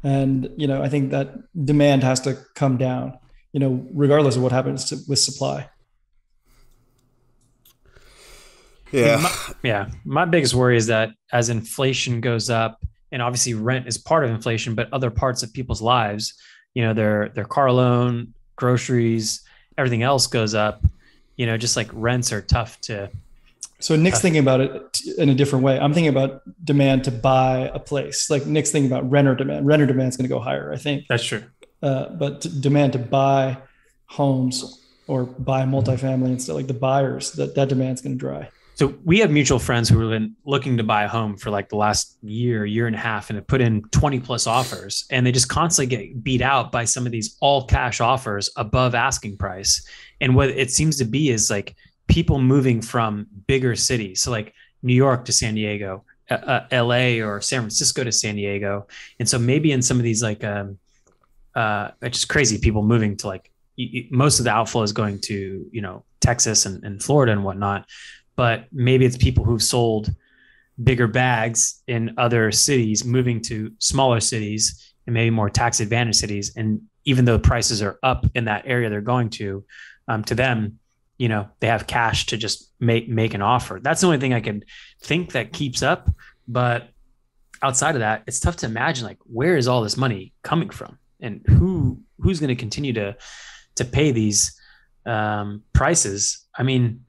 B: and I think that demand has to come down, regardless of what happens with supply.
C: Yeah.
A: My biggest worry is that as inflation goes up, and obviously rent is part of inflation, but other parts of people's lives, their car loan, groceries, everything else goes up, just like rents are tough to.
B: So Nick's thinking about it in a different way. I'm thinking about demand to buy a place. Like Nick's thinking about renter demand. Renter demand is going to go higher, I think.
A: That's true.
B: But demand to buy homes or buy multifamily and stuff, like the buyers, that demand is going to dry.
A: So we have mutual friends who have been looking to buy a home for like the last year and a half, and have put in 20 plus offers, and they just constantly get beat out by some of these all cash offers above asking price. And what it seems to be is like people moving from bigger cities. So like New York to San Diego, LA or San Francisco to San Diego. And so maybe in some of these like, it's just crazy people moving to like, most of the outflow is going to, Texas and Florida and whatnot. But maybe it's people who've sold bigger bags in other cities, moving to smaller cities and maybe more tax advantaged cities. And even though prices are up in that area they're going to them, they have cash to just make an offer. That's the only thing I could think that keeps up. But outside of that, it's tough to imagine like where is all this money coming from, and who's going to continue to pay these prices. I mean,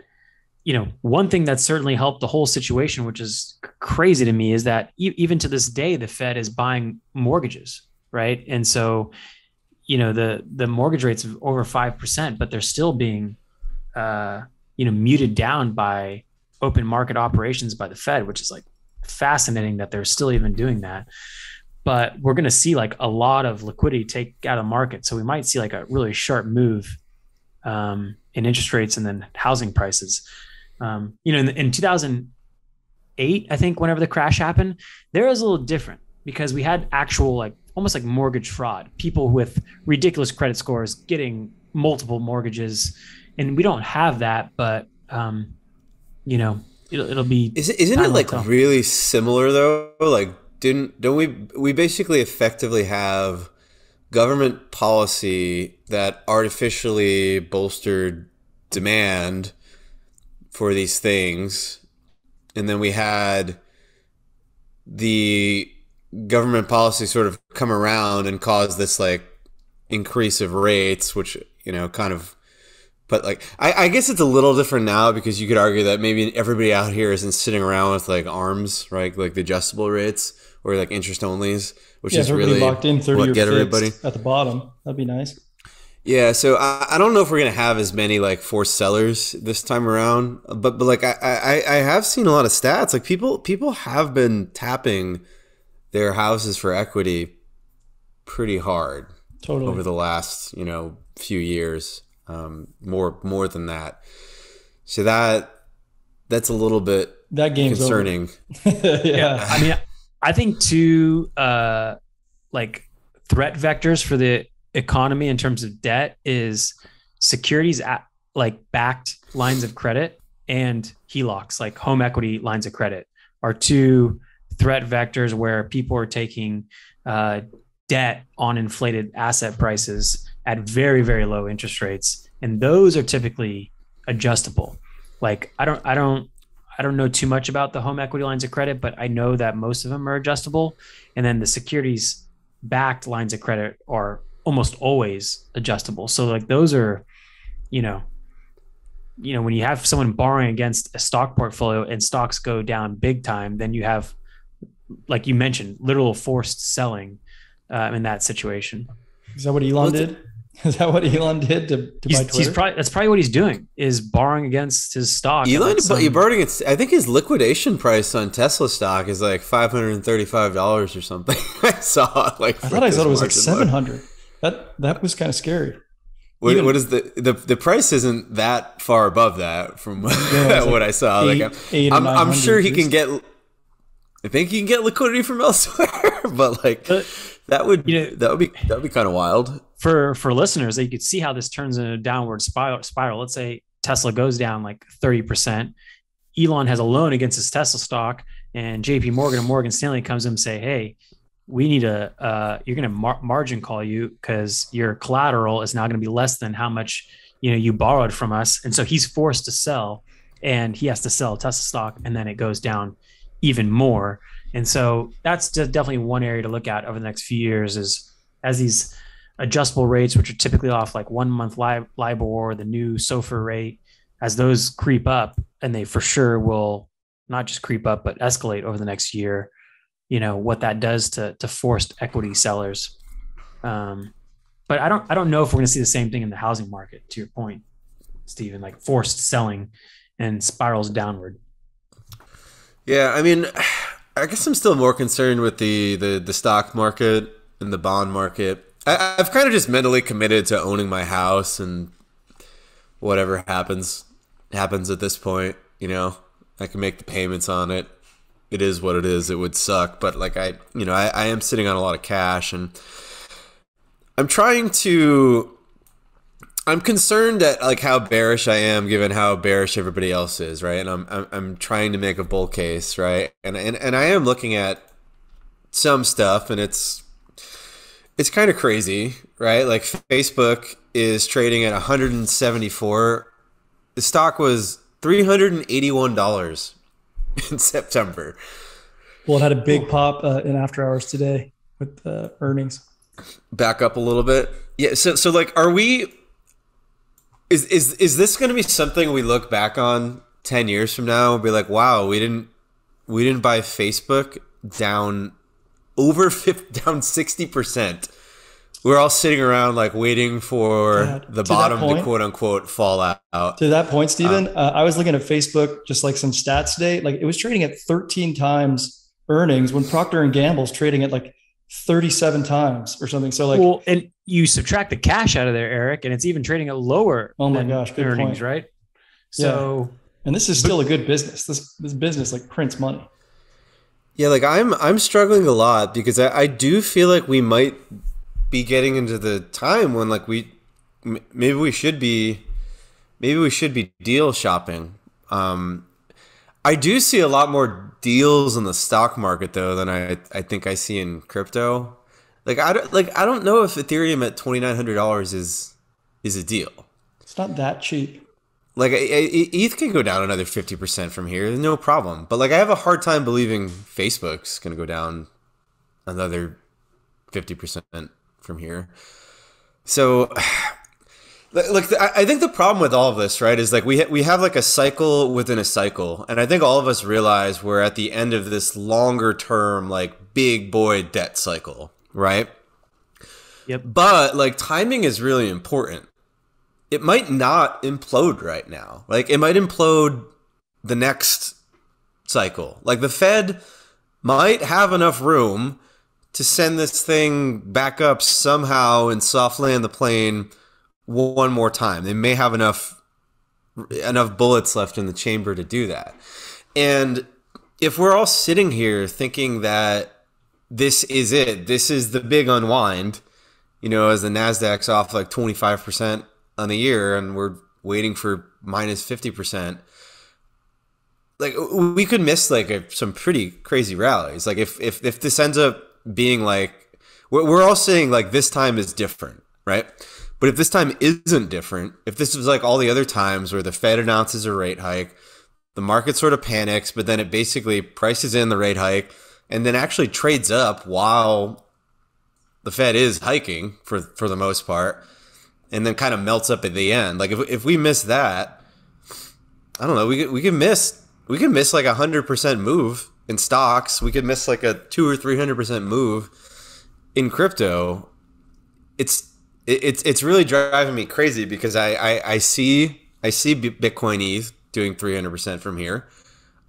A: one thing that certainly helped the whole situation, which is crazy to me, is that even to this day, the Fed is buying mortgages, right? And so, the mortgage rates of over 5%, but they're still being, muted down by open market operations by the Fed, which is like fascinating that they're still even doing that. But we're going to see like a lot of liquidity take out of the market. So we might see like a really sharp move in interest rates and then housing prices. In 2008, I think whenever the crash happened, there was a little different because we had actual, like almost like mortgage fraud, people with ridiculous credit scores getting multiple mortgages. And we don't have that, but, it'll be,
C: isn't it like really similar though? Like, don't we basically effectively have government policy that artificially bolstered demand for these things, and then we had the government policy sort of come around and cause this like increase of rates, which kind of, but like I guess it's a little different now because you could argue that maybe everybody out here isn't sitting around with like ARMs, right? Like the adjustable rates or like interest onlys, which is really
B: locked in 30
C: what get everybody
B: at the bottom. That'd be nice.
C: Yeah, so I don't know if we're gonna have as many like forced sellers this time around, but like I have seen a lot of stats. Like people have been tapping their houses for equity pretty hard over the last few years, more than that. So that's a little bit
B: that game's
C: concerning.
A: Yeah, I mean, I think two like threat vectors for the economy in terms of debt is securities like backed lines of credit and HELOCs, like home equity lines of credit, are two threat vectors where people are taking debt on inflated asset prices at very, very low interest rates. And those are typically adjustable. Like I don't know too much about the home equity lines of credit, but I know that most of them are adjustable. And then the securities backed lines of credit are almost always adjustable. So like those are, you know, when you have someone borrowing against a stock portfolio and stocks go down big time, then you have, like you mentioned, literal forced selling in that situation.
B: Is that what Elon did? Is that what Elon did to buy Twitter?
A: That's probably what he's doing, is borrowing against his stock.
C: Elon, but you're borrowing it. I think his liquidation price on Tesla stock is like $535 or something. I saw like.
B: I thought it was like 700. That was kind of scary.
C: What is the price isn't that far above that from what I saw. I'm sure he can get. I think he can get liquidity from elsewhere, but like that would be kind of wild
A: for listeners. That you could see how this turns into a downward spiral. Let's say Tesla goes down like 30%. Elon has a loan against his Tesla stock, and J.P. Morgan and Morgan Stanley comes in and say, "Hey, we need you're going to margin call you because your collateral is now going to be less than how much you borrowed from us." And so he's forced to sell, and he has to sell Tesla stock, and then it goes down even more. And so that's just definitely one area to look at over the next few years, is as these adjustable rates, which are typically off like 1 month LIBOR, the new SOFR rate, as those creep up, and they for sure will not just creep up, but escalate over the next year, what that does to forced equity sellers. But I don't know if we're going to see the same thing in the housing market, to your point, Stephen, like forced selling and spirals downward.
C: Yeah, I mean, I guess I'm still more concerned with the stock market and the bond market. I've kind of just mentally committed to owning my house, and whatever happens at this point. I can make the payments on it. It is what it is. It would suck, but like I am sitting on a lot of cash, and I'm concerned at like how bearish I am, given how bearish everybody else is, right? And I'm trying to make a bull case, right? And I am looking at some stuff, and it's kind of crazy, right? Like Facebook is trading at 174. The stock was $381 in September.
B: Well, it had a big pop in after hours today with earnings.
C: Back up a little bit. Yeah. So like, are we? Is this going to be something we look back on 10 years from now and be like, wow, we didn't buy Facebook down down 60%. We're all sitting around like waiting for the bottom to quote unquote fall out.
B: To that point, Stephen, I was looking at Facebook, just like some stats today. Like it was trading at 13 times earnings when Procter and Gamble's trading at like 37 times or something. So like,
A: well, and you subtract the cash out of there, Eric, and it's even trading at lower.
B: Oh my gosh, good
A: earnings,
B: point.
A: Right? So,
B: yeah. And this is still a good business. This business like prints money.
C: Yeah, like I'm struggling a lot because I do feel like we might be getting into the time when like maybe we should be deal shopping. I do see a lot more deals in the stock market though than I think I see in crypto. Like I don't know if Ethereum at $2,900 is a deal.
B: It's not that cheap.
C: Like ETH can go down another 50% from here, no problem. But like I have a hard time believing Facebook's going to go down another 50% from here. So like I think the problem with all of this, right, is like we have like a cycle within a cycle, and I think all of us realize we're at the end of this longer term like big boy debt cycle, right?
A: Yep.
C: But like timing is really important. It might not implode right now. Like it might implode the next cycle. Like the Fed might have enough room to send this thing back up somehow and soft land the plane one more time. They may have enough bullets left in the chamber to do that. And if we're all sitting here thinking that this is it, this is the big unwind, as the Nasdaq's off like 25% on the year and we're waiting for minus 50%, like we could miss like some pretty crazy rallies. Like if this ends up being like we're all saying like this time is different, right? But if this time isn't different, if this is like all the other times where the Fed announces a rate hike, the market sort of panics, but then it basically prices in the rate hike and then actually trades up while the Fed is hiking for the most part, and then kind of melts up at the end. Like if we miss that, I don't know, we can miss like 100% move in stocks. We could miss like a 200 or 300% move in crypto. It's really driving me crazy because I see Bitcoin ETH doing 300% from here.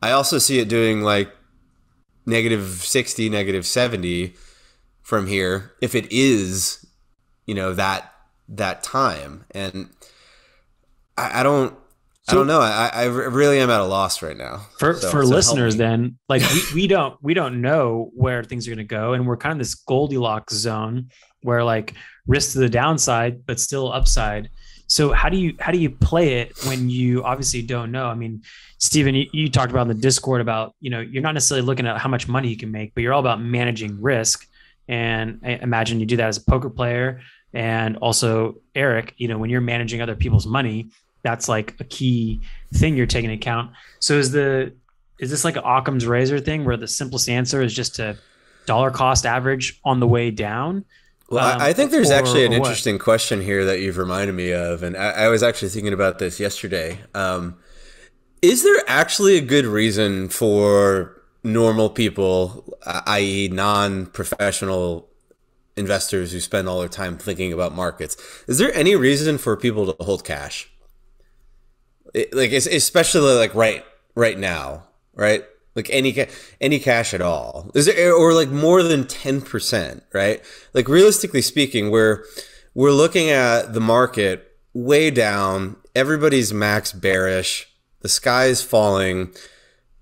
C: I also see it doing like -60, -70 from here if it is, that time. And I don't know. I really am at a loss right now.
A: For listeners, then, like we don't know where things are going to go, and we're kind of this Goldilocks zone where like risk to the downside, but still upside. So how do you play it when you obviously don't know? I mean, Stephen, you talked about in the Discord about, you're not necessarily looking at how much money you can make, but you're all about managing risk. And I imagine you do that as a poker player. And also, Eric, when you're managing other people's money, that's like a key thing you're taking into account. So is this like an Occam's razor thing where the simplest answer is just to dollar cost average on the way down?
C: Well, I think there's actually an interesting question here that you've reminded me of. And I was actually thinking about this yesterday. Is there actually a good reason for normal people, i.e. non-professional investors who spend all their time thinking about markets, is there any reason for people to hold cash? Especially like right now, right? Like any cash at all? Is there, or like more than 10%, right? Like realistically speaking, we're looking at the market way down. Everybody's max bearish. The sky is falling.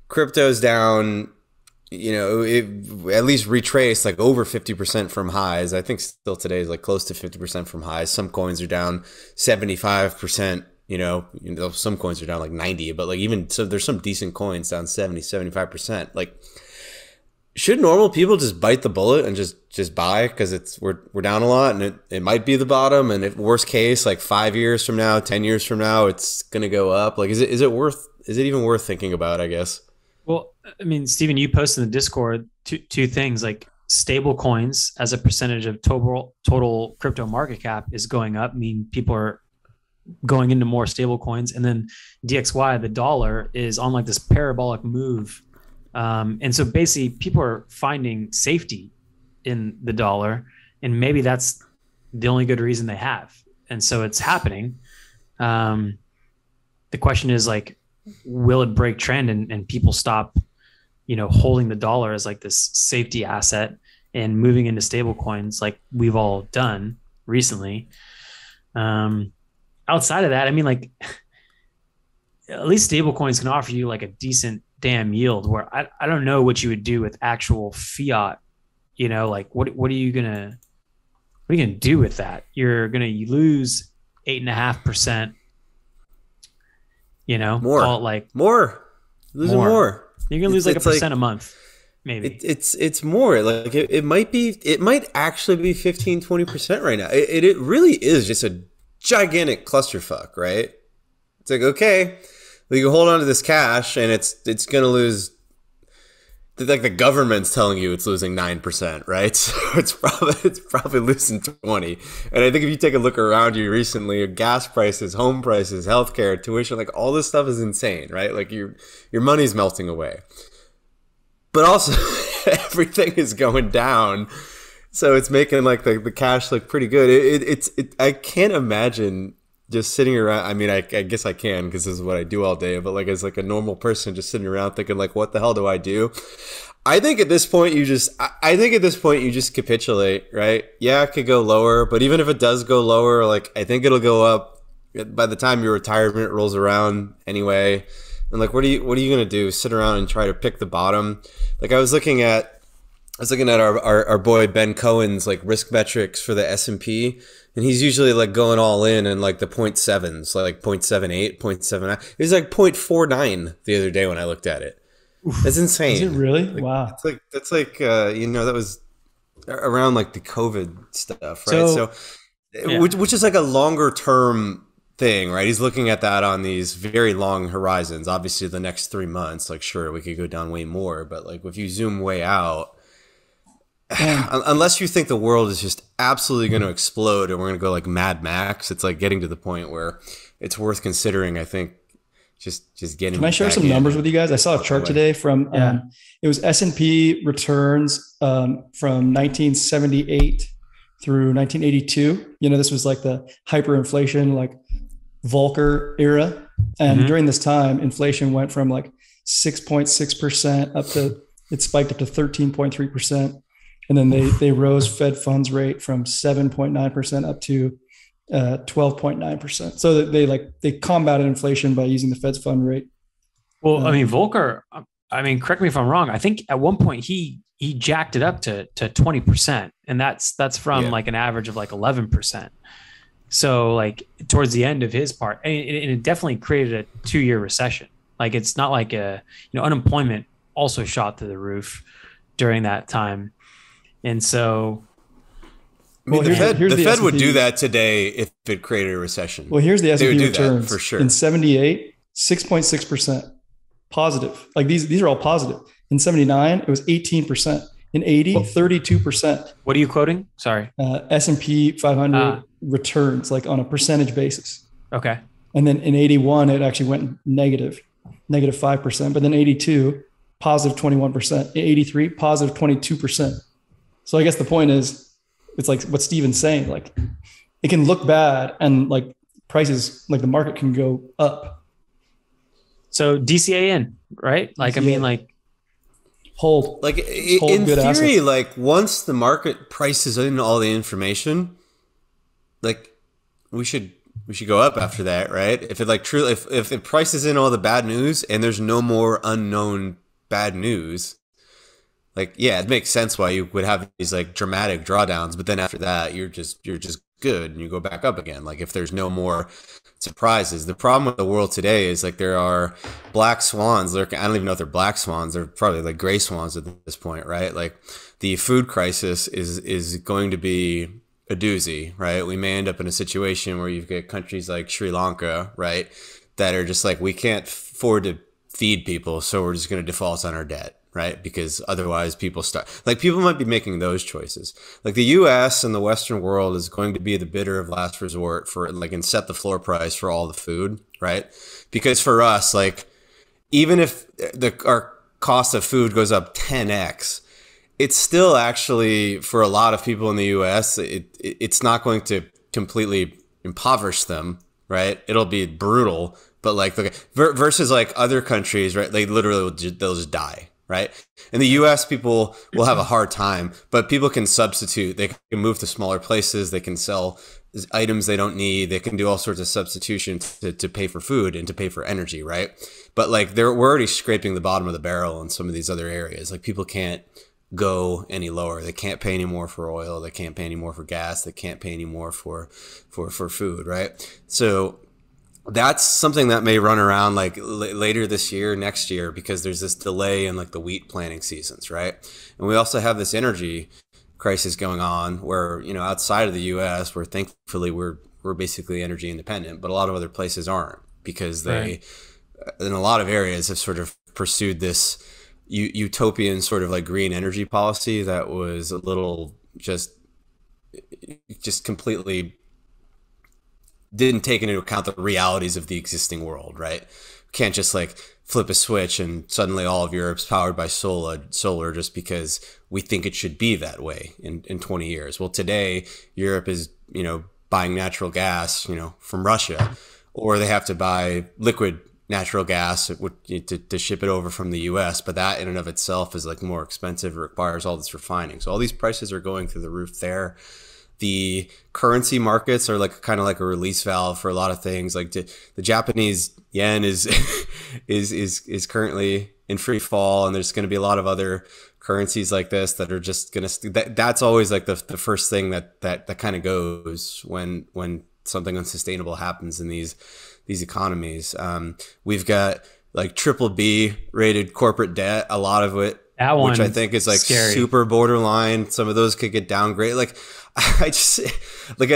C: Crypto's down. At least retraced like over 50% from highs. I think still today is like close to 50% from highs. Some coins are down 75%. Some coins are down like 90, but like even so, there's some decent coins down 70, 75%. Like, should normal people just bite the bullet and just buy because we're down a lot and it might be the bottom, and if worst case, like 5 years from now, 10 years from now, it's gonna go up. Like, is it even worth thinking about, I guess?
A: Well, I mean, Stephen, you posted in the Discord two things, like stable coins as a percentage of total crypto market cap is going up. I mean, people are going into more stable coins, and then DXY, the dollar, is on like this parabolic move. And so basically people are finding safety in the dollar, and maybe that's the only good reason they have. And so it's happening. The question is like, will it break trend and people stop, holding the dollar as like this safety asset and moving into stable coins like we've all done recently? Outside of that, I mean, like, at least stable coins can offer you like a decent damn yield, where I don't know what you would do with actual fiat, like what are you gonna do with that? You're gonna lose 8.5%,
C: more,
A: call it like
C: losing more.
A: You're gonna lose like 1% a month. Maybe
C: it's more like it might actually be 15-20% right now. It really is just a gigantic clusterfuck, right? It's like, okay, well, you hold on to this cash and it's gonna lose. Like the government's telling you it's losing 9%, right? So it's probably losing 20. And I think if you take a look around you recently, gas prices, home prices, healthcare, tuition, like all this stuff is insane, right? Like your money's melting away. But also everything is going down. So it's making like the cash look pretty good. I can't imagine just sitting around. I mean, I guess I can because this is what I do all day. But like as like a normal person, just sitting around thinking like, what the hell do I do? I think at this point you just capitulate, right? Yeah, it could go lower, but even if it does go lower, like I think it'll go up by the time your retirement rolls around anyway. And like, what are you gonna do? Sit around and try to pick the bottom? Like I was looking at our boy Ben Cohen's like risk metrics for the S&P, and he's usually like going all in and like the 0.7s, like 0.78, 0.79. It was like 0.49 the other day when I looked at it. That's insane.
B: Is it really?
C: Like,
B: wow.
C: That's like that was around like the COVID stuff, right?
A: So
C: So,
A: yeah.
C: which is like a longer term thing, right? He's looking at that on these very long horizons. Obviously, the next 3 months, like sure, we could go down way more, but like if you zoom way out,
B: And
C: unless you think the world is just absolutely going to explode and we're going to go like Mad Max, it's like getting to the point where it's worth considering. I think just
B: can I
C: getting
B: share
C: back
B: some
C: in
B: numbers
C: and
B: with you guys? I saw a
C: walking
B: chart
C: away.
B: today from
A: Yeah.
B: it was S&P returns from 1978 through 1982. You know, this was like the hyperinflation, like Volcker era. And
A: Hmm.
B: during this time, inflation went from like 6.6% up to it spiked up to 13.3%. And then they rose Fed funds rate from 7.9% up to 12.9%. So that they combated inflation by using the Fed's fund rate.
A: Well, I mean,
B: Um,
A: Volcker, I mean, correct me if I'm wrong. I think at one point he jacked it up to 20%. And that's from
C: Yeah.
A: like an average of like 11%. So like towards the end of his part, and it definitely created a 2-year recession. Like it's not like unemployment also shot through the roof during that time. And so,
C: I
B: well,
C: mean,
B: here's the
C: The Fed
B: S and
C: would do
B: P.
C: that today if it created a recession.
B: Well, here's the S
C: They
B: and
C: would
B: P
C: do that for
B: returns in
C: sure.
B: '78, 6.6% positive. Like these are all positive. In '79, it was 18%. In '80,
A: well,
B: 32%.
A: what are you quoting? Sorry.
B: S&P 500
A: Ah,
B: returns like on a percentage basis.
A: okay.
B: And then in '81, it actually went negative 5%. But then '82, positive 21%. In '83, positive 22%. So I guess the point is, it's like what Steven's saying. Like it can look bad, and like prices, like the market can go up.
A: So DCAN, right? Like, I mean,
B: DCA
A: like,
B: hold,
C: Like
B: just hold
C: in
B: good
C: theory,
B: assets.
C: like once the market prices in all the information, like we should we should go up after that, right? If it like truly if it prices in all the bad news and there's no more unknown bad news, like yeah, it makes sense why you would have these like dramatic drawdowns, but then after that you're just good and you go back up again. Like if there's no more surprises. The problem with the world today is like there are black swans lurking. I don't even know if they're black swans. They're probably like gray swans at this point, right? Like the food crisis is going to be a doozy, right? We may end up in a situation where you've got countries like Sri Lanka, right, that are just like we can't afford to feed people, so we're just going to default on our debt, right? Because otherwise people start like people might be making those choices. Like the US and the Western world is going to be the bidder of last resort for like and set the floor price for all the food, right? Because for us, like even if our cost of food goes up 10x, it's still actually for a lot of people in the US, it's not going to completely impoverish them, right? It'll be brutal, but like versus like other countries, right? They literally they'll just die, right? In the US, people will have a hard time, but people can substitute. They can move to smaller places. They can sell items they don't need. They can do all sorts of substitution to pay for food and to pay for energy, right? But like we're already scraping the bottom of the barrel in some of these other areas. Like people can't go any lower. They can't pay any more for oil. They can't pay any more for gas. They can't pay any more for food, right? So that's something that may run around like later this year, next year, because there's this delay in like the wheat planting seasons, right? And we also have this energy crisis going on where, you know, outside of the US, where thankfully we're basically energy independent, but a lot of other places aren't because
A: right.
C: they in a lot of areas have sort of pursued this utopian sort of like green energy policy that was a little just completely didn't take into account the realities of the existing world, right? Can't just like flip a switch and suddenly all of Europe's powered by solar just because we think it should be that way in 20 years. Well, today Europe is, you know, buying natural gas, you know, from Russia, or they have to buy liquid natural gas to ship it over from the US, but that in and of itself is like more expensive. It requires all this refining. So all these prices are going through the roof there. The currency markets are like kind of like a release valve for a lot of things. Like the Japanese yen is is currently in free fall, and there's going to be a lot of other currencies like this that are just going to that's always like the first thing that kind of goes when something unsustainable happens in these economies. We've got like triple B rated corporate debt. A lot of it
A: That
C: which I
A: one's
C: think is like
A: scary.
C: super borderline. Some of those could get downgraded. Like, I just like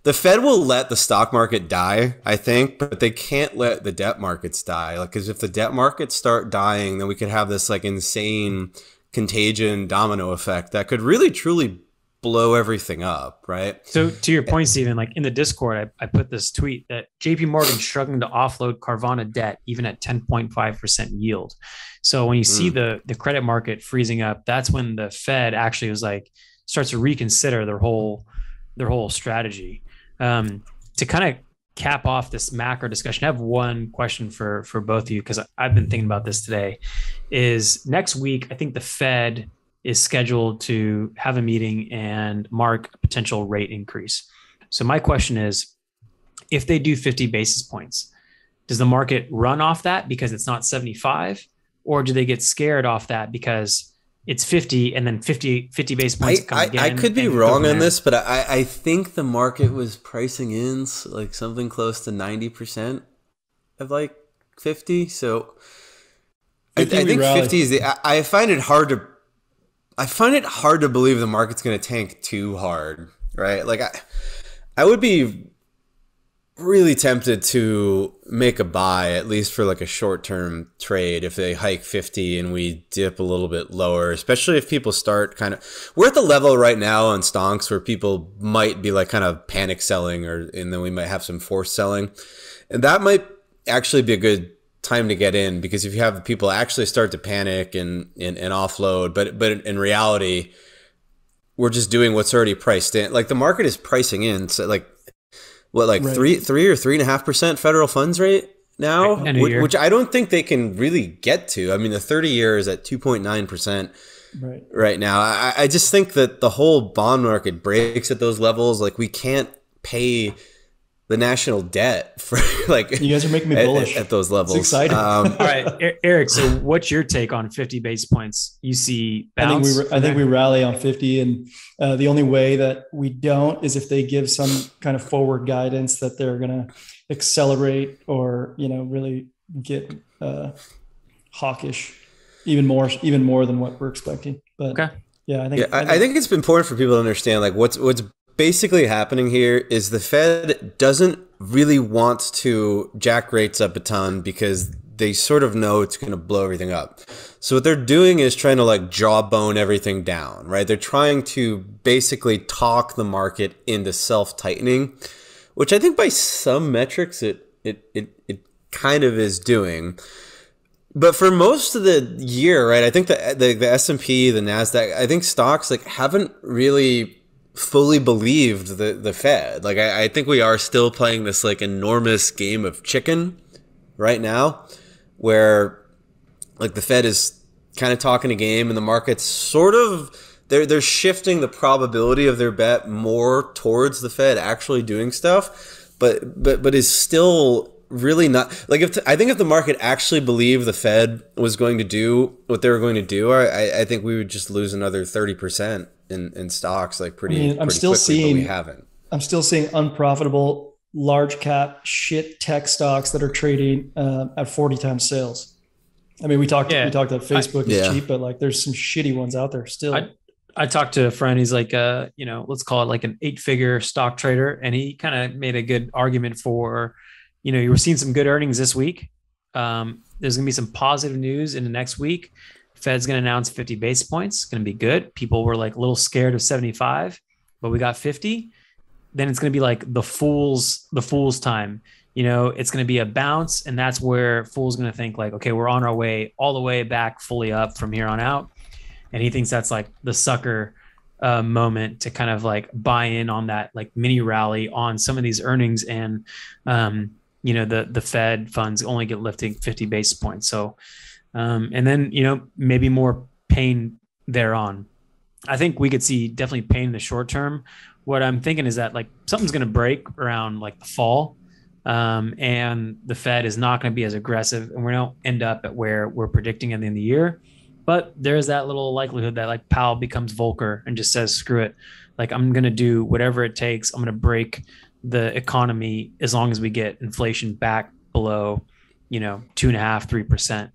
C: the Fed will let the stock market die, I think, but they can't let the debt markets die. Like, because if the debt markets start dying, then we could have this like insane contagion domino effect that could really truly blow everything up, right?
A: So to your point, Stephen, like in the Discord, I put this tweet that JP Morgan struggling to offload Carvana debt even at 10.5% yield. So when you see
C: Mm.
A: the credit market freezing up, that's when the Fed actually was like starts to reconsider their whole strategy. To kind of cap off this macro discussion, I have one question for both of you because I've been thinking about this today. Is next week, I think the Fed is scheduled to have a meeting and mark a potential rate increase. So my question is, if they do 50 basis points, does the market run off that because it's not 75? Or do they get scared off that because it's 50 and then 50 basis points come
C: I
A: again
C: could be
A: and go
C: wrong
A: from
C: on
A: there?
C: this, but I think the market was pricing in like something close to 90% of like 50. So I
B: 50 we
C: think
B: rally.
C: 50 is I find it hard to believe the market's going to tank too hard, right? Like I would be really tempted to make a buy at least for like a short-term trade if they hike 50 and we dip a little bit lower, especially if people start kind of, we're at the level right now on stonks where people might be like kind of panic selling, and then we might have some forced selling, and that might actually be a good time to get in, because if you have people actually start to panic and offload, but in reality we're just doing what's already priced in, like the market is pricing in, so like what, like
B: Right.
C: three or 3.5% federal funds rate now,
A: End of year.
C: which I don't think they can really get to. I mean, the 30-year is at 2.9%
B: Right.
C: right now. I just think that the whole bond market breaks at those levels. Like, we can't pay the national debt for like
B: You guys are making me bullish.
C: at those levels.
B: It's exciting.
A: All right, Eric. So what's your take on 50 basis points? You see bounce?
B: I think we rally on 50, and the only way that we don't is if they give some kind of forward guidance that they're going to accelerate or really get hawkish even more than what we're expecting. But
A: Okay.
B: yeah,
C: I think it's important for people to understand like what's basically happening here is the Fed doesn't really want to jack rates up a ton because they sort of know it's going to blow everything up. So what they're doing is trying to like jawbone everything down, right? They're trying to basically talk the market into self-tightening, which I think by some metrics it kind of is doing. But for most of the year, right, I think the S&P, the NASDAQ, I think stocks like haven't really fully believed the Fed. Like I think we are still playing this like enormous game of chicken right now, where like the Fed is kind of talking a game and the market's sort of they're shifting the probability of their bet more towards the Fed actually doing stuff, but is still really not like I think if the market actually believed the Fed was going to do what they were going to do, I think we would just lose another 30% in stocks like pretty quickly, but we haven't.
B: I'm still seeing unprofitable large cap shit tech stocks that are trading at 40 times sales. I mean, we talked that Facebook is cheap, but like there's some shitty ones out there still.
A: I talked to a friend. He's like, let's call it like an 8-figure stock trader. And he kind of made a good argument for, you were seeing some good earnings this week. There's going to be some positive news in the next week. Fed's going to announce 50 basis points. It's going to be good. People were like a little scared of 75, but we got 50. Then it's going to be like the fool's time. It's going to be a bounce. And that's where fool's going to think like, okay, we're on our way all the way back fully up from here on out. And he thinks that's like the sucker moment to kind of like buy in on that like mini rally on some of these earnings. And, the Fed funds only get lifting 50 basis points. So, and then, maybe more pain thereon. I think we could see definitely pain in the short term. What I'm thinking is that like something's going to break around like the fall, and the Fed is not going to be as aggressive, and we don't end up at where we're predicting at the end of the year. But there's that little likelihood that like Powell becomes Volcker and just says, screw it. Like I'm going to do whatever it takes. I'm going to break the economy as long as we get inflation back below 2.5%,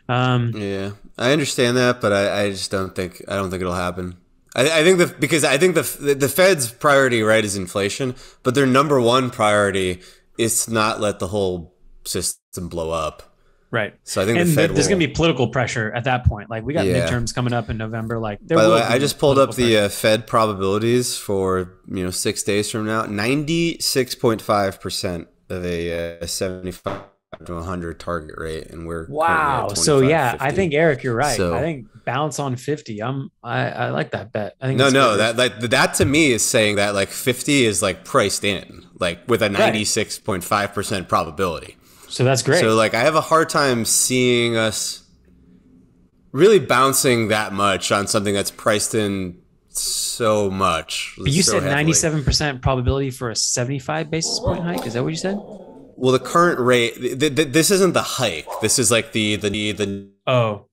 A: 3%.
C: Yeah, I understand that, but I just don't think it'll happen. I think the Fed's priority, right, is inflation, but their number one priority is to not let the whole system blow up.
A: Right.
C: So I think
A: and
C: the Fed
A: there's
C: will.
A: going to be political pressure at that point. Like we got
C: Yeah.
A: midterms coming up in November. Like there
C: By the
A: will
C: way,
A: be
C: I just pulled up
A: political
C: the Fed probabilities for 6 days from now. 96.5% of a 75 to 100 target rate, and we're
A: Wow.
C: currently at
A: So
C: 25,
A: yeah,
C: 50.
A: I think Eric, you're right.
C: So
A: I think bounce on 50. I like that bet. I think
C: no,
A: it's
C: no,
A: good.
C: that to me is saying that like 50 is like priced in, like with a 96.5% probability.
A: So that's great.
C: So like I have a hard time seeing us really bouncing that much on something that's priced in so much.
A: But you said
C: heavily.
A: 97% probability for a 75 basis point hike. Is that what you said?
C: Well, the current rate. This isn't the hike. This is like the.
A: Oh,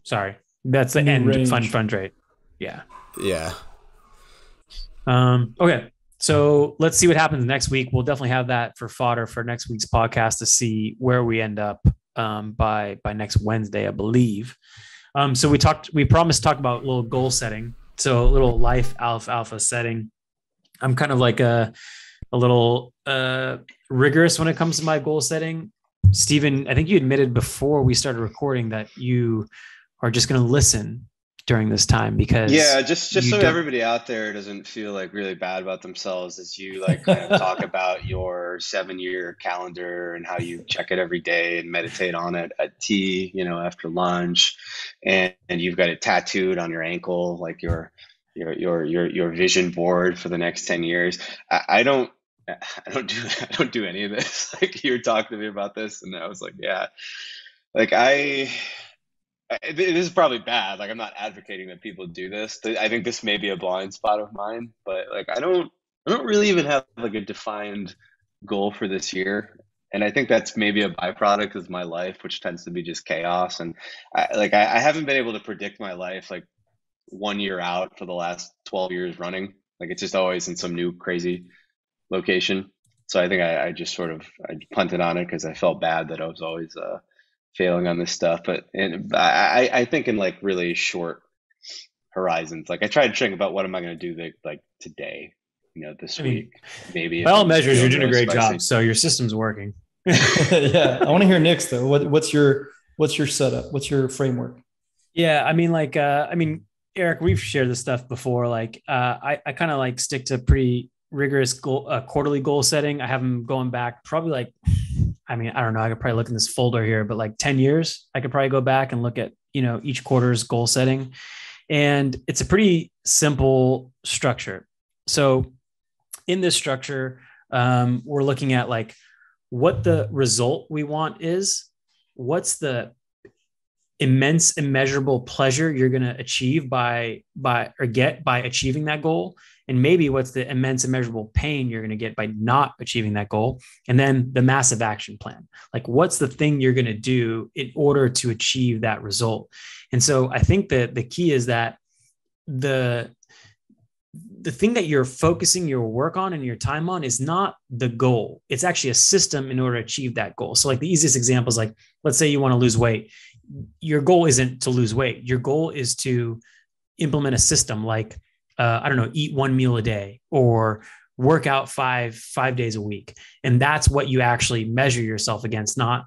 A: sorry. That's the
B: New
A: end
B: range.
A: fund rate. Yeah.
C: Yeah.
A: Okay. So let's see what happens next week. We'll definitely have that for fodder for next week's podcast to see where we end up by next Wednesday, I believe. So we promised to talk about a little goal setting. So a little life alfalfa setting. I'm kind of like a little rigorous when it comes to my goal setting. Steven, I think you admitted before we started recording that you are just going to listen during this time because
D: just so everybody out there doesn't feel like really bad about themselves as you like kind of talk about your 7-year calendar and how you check it every day and meditate on it at tea, after lunch, and you've got it tattooed on your ankle like your vision board for the next 10 years. I don't do any of this. Like you were talking to me about this and I was like, yeah, like this is probably bad. Like I'm not advocating that people do this. I think this may be a blind spot of mine, but like I don't really even have like a defined goal for this year. And I think that's maybe a byproduct of my life, which tends to be just chaos. And I haven't been able to predict my life like 1 year out for the last 12 years running. Like it's just always in some new crazy location. So I think I just sort of I punted on it because I felt bad that I was always failing on this stuff. But I think in like really short horizons. Like I try to think about what am I going to do like today, this week, maybe.
A: By all measures, you're doing a great job. So your system's working.
B: Yeah. I want to hear Nick's though. What's your setup? What's your framework?
A: Yeah. Eric, we've shared this stuff before. Like, I kind of like stick to pretty rigorous quarterly goal setting. I have them going back probably like, I don't know. I could probably look in this folder here, but like 10 years, I could probably go back and look at, each quarter's goal setting. And it's a pretty simple structure. So in this structure, we're looking at like what the result we want is, what's the immense, immeasurable pleasure you're going to achieve by achieving that goal. And maybe what's the immense, immeasurable pain you're going to get by not achieving that goal. And then the massive action plan, like what's the thing you're going to do in order to achieve that result. And so I think that the key is that the thing that you're focusing your work on and your time on is not the goal. It's actually a system in order to achieve that goal. So like the easiest example is like, let's say you want to lose weight. Your goal isn't to lose weight. Your goal is to implement a system like, eat one meal a day or work out five days a week. And that's what you actually measure yourself against, not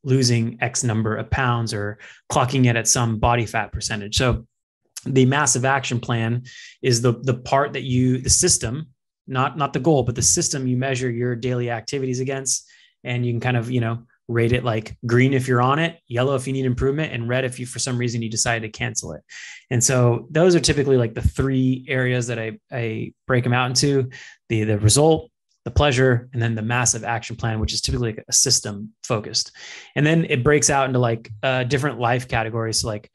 A: losing X number of pounds or clocking it at some body fat percentage. So the massive action plan is the part that the system, not the goal, but the system you measure your daily activities against. And you can kind of, rate it like green if you're on it, yellow if you need improvement, and red if you, for some reason, you decide to cancel it. And so those are typically like the three areas that I break them out into: the result, the pleasure, and then the massive action plan, which is typically like a system focused. And then it breaks out into like different life categories. So like,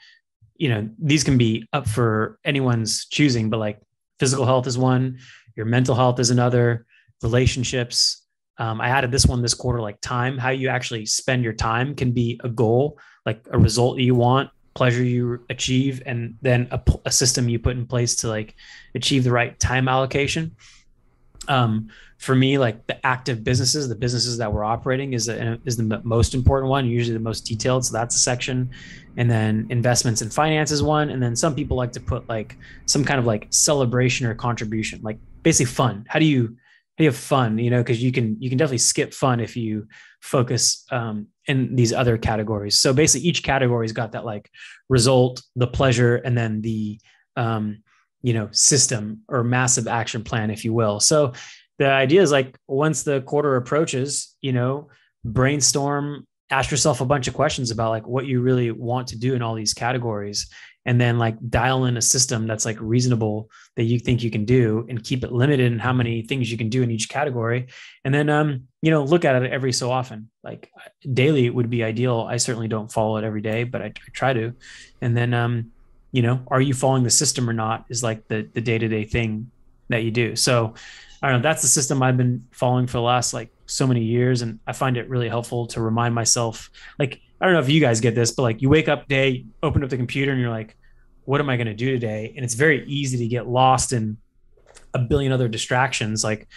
A: these can be up for anyone's choosing, but like physical health is one, your mental health is another, relationships. I added this one this quarter, like time, how you actually spend your time can be a goal, like a result you want, pleasure you achieve, and then a system you put in place to like achieve the right time allocation. for me, like the active businesses, the businesses that we're operating is the most important one, usually the most detailed. So that's a section. And then investments and finance is one. And then some people like to put like some kind of like celebration or contribution, like basically fun. How do you have fun? You know, because you can definitely skip fun if you focus in these other categories. So basically each category's got that like result, the pleasure, and then the system or massive action plan, if you will. So the idea is like once the quarter approaches, brainstorm, ask yourself a bunch of questions about like what you really want to do in all these categories, and then like dial in a system that's like reasonable that you think you can do, and keep it limited in how many things you can do in each category. And then look at it every so often. Like daily would be ideal. I certainly don't follow it every day, but I try to. And then are you following the system or not is like the day-to-day thing that you do. So I don't know, that's the system I've been following for the last like so many years. And I find it really helpful to remind myself, like, I don't know if you guys get this, but like you wake up day, open up the computer and you're like, what am I going to do today? And it's very easy to get lost in a billion other distractions. Like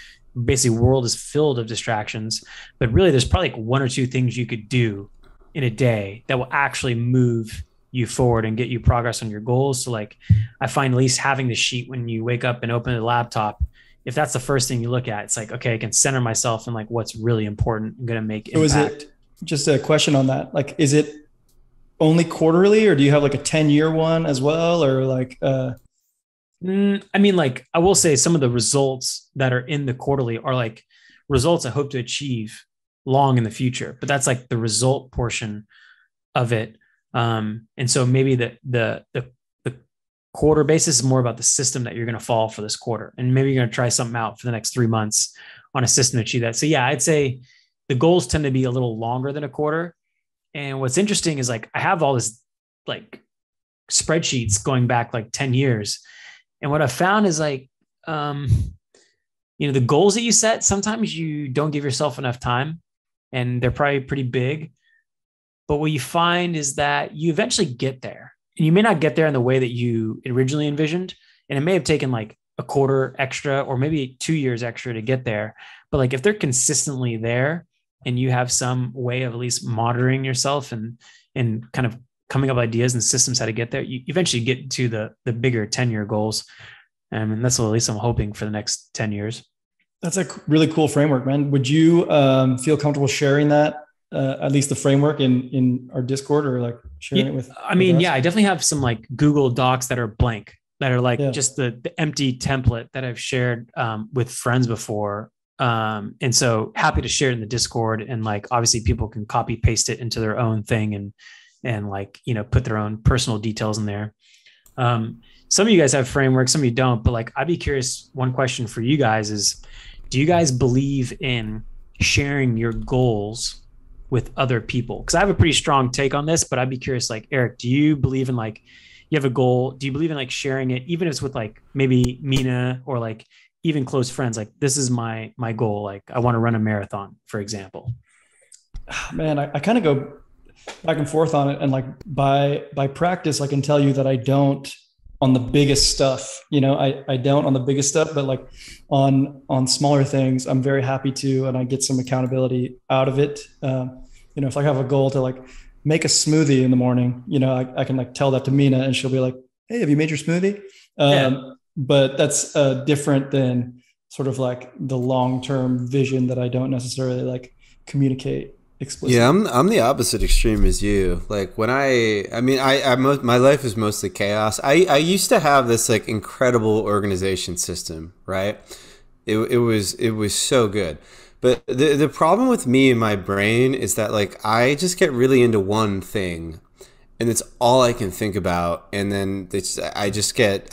A: basically world is filled of distractions, but really there's probably like one or two things you could do in a day that will actually move you forward and get you progress on your goals. So like I find at least having the sheet when you wake up and open the laptop, if that's the first thing you look at, it's like, okay, I can center myself in like what's really important and going to make impact.
B: So is it just a question on that? Like, is it only quarterly, or do you have like a 10-year one as well? Or like,
A: I mean, like I will say some of the results that are in the quarterly are like results I hope to achieve long in the future, but that's like the result portion of it. And so maybe the quarter basis is more about the system that you're going to follow for this quarter. And maybe you're going to try something out for the next 3 months on a system to achieve that. So yeah, I'd say the goals tend to be a little longer than a quarter. And what's interesting is like, I have all this like spreadsheets going back like 10 years. And what I found is like, the goals that you set, sometimes you don't give yourself enough time and they're probably pretty big. But what you find is that you eventually get there. And you may not get there in the way that you originally envisioned. And it may have taken like a quarter extra or maybe 2 years extra to get there. But like if they're consistently there and you have some way of at least monitoring yourself and kind of coming up with ideas and systems how to get there, you eventually get to the bigger 10-year goals. And that's what at least I'm hoping for the next 10 years.
B: That's a really cool framework, man. Would you feel comfortable sharing that? At least the framework in our Discord, or like sharing it with?
A: I mean, yeah, I definitely have some like Google Docs that are blank, that are like just the empty template that I've shared with friends before. And so happy to share it in the Discord, and like, obviously people can copy paste it into their own thing and like, put their own personal details in there. Some of you guys have frameworks, some of you don't, but like, I'd be curious. One question for you guys is, do you guys believe in sharing your goals with other people? Because I have a pretty strong take on this, but I'd be curious, like, Eric, do you believe in like, you have a goal? Do you believe in like sharing it, even if it's with like maybe Mina or like even close friends? Like, this is my goal. Like, I want to run a marathon, for example.
B: Man, I kind of go back and forth on it. And like by practice, I can tell you that I don't on the biggest stuff, I don't on the biggest stuff, but like on smaller things, I'm very happy to, and I get some accountability out of it. If I have a goal to like make a smoothie in the morning, I can like tell that to Mina and she'll be like, hey, have you made your smoothie? But that's different than sort of like the long-term vision that I don't necessarily like communicate explicitly.
C: Yeah, I'm the opposite extreme as you. Like when my life is mostly chaos. I used to have this like incredible organization system, right? It was so good. But the problem with me and my brain is that like I just get really into one thing, and it's all I can think about, and then I just get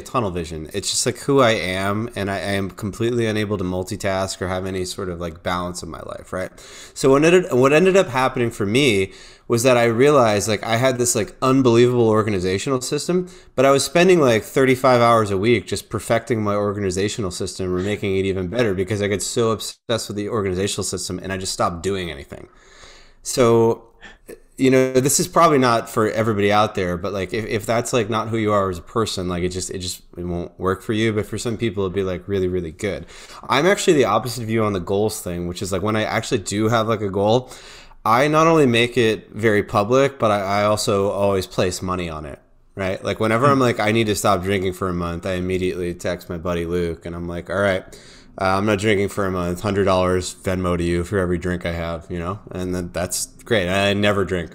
C: tunnel vision. It's just like who I am, and I am completely unable to multitask or have any sort of like balance in my life, right? So what ended up happening for me was that I realized like I had this like unbelievable organizational system, but I was spending like 35 hours a week just perfecting my organizational system or making it even better because I get so obsessed with the organizational system and I just stopped doing anything. So you know, this is probably not for everybody out there, but like if that's like not who you are as a person, like it won't work for you. But for some people, it'll be like really, really good. I'm actually the opposite of you on the goals thing, which is like when I actually do have like a goal, I not only make it very public, but I also always place money on it. Right. Like whenever I'm like, I need to stop drinking for a month, I immediately text my buddy Luke and I'm like, all right, I'm not drinking for a month, $100 Venmo to you for every drink I have, you know, and then that's great. I never drink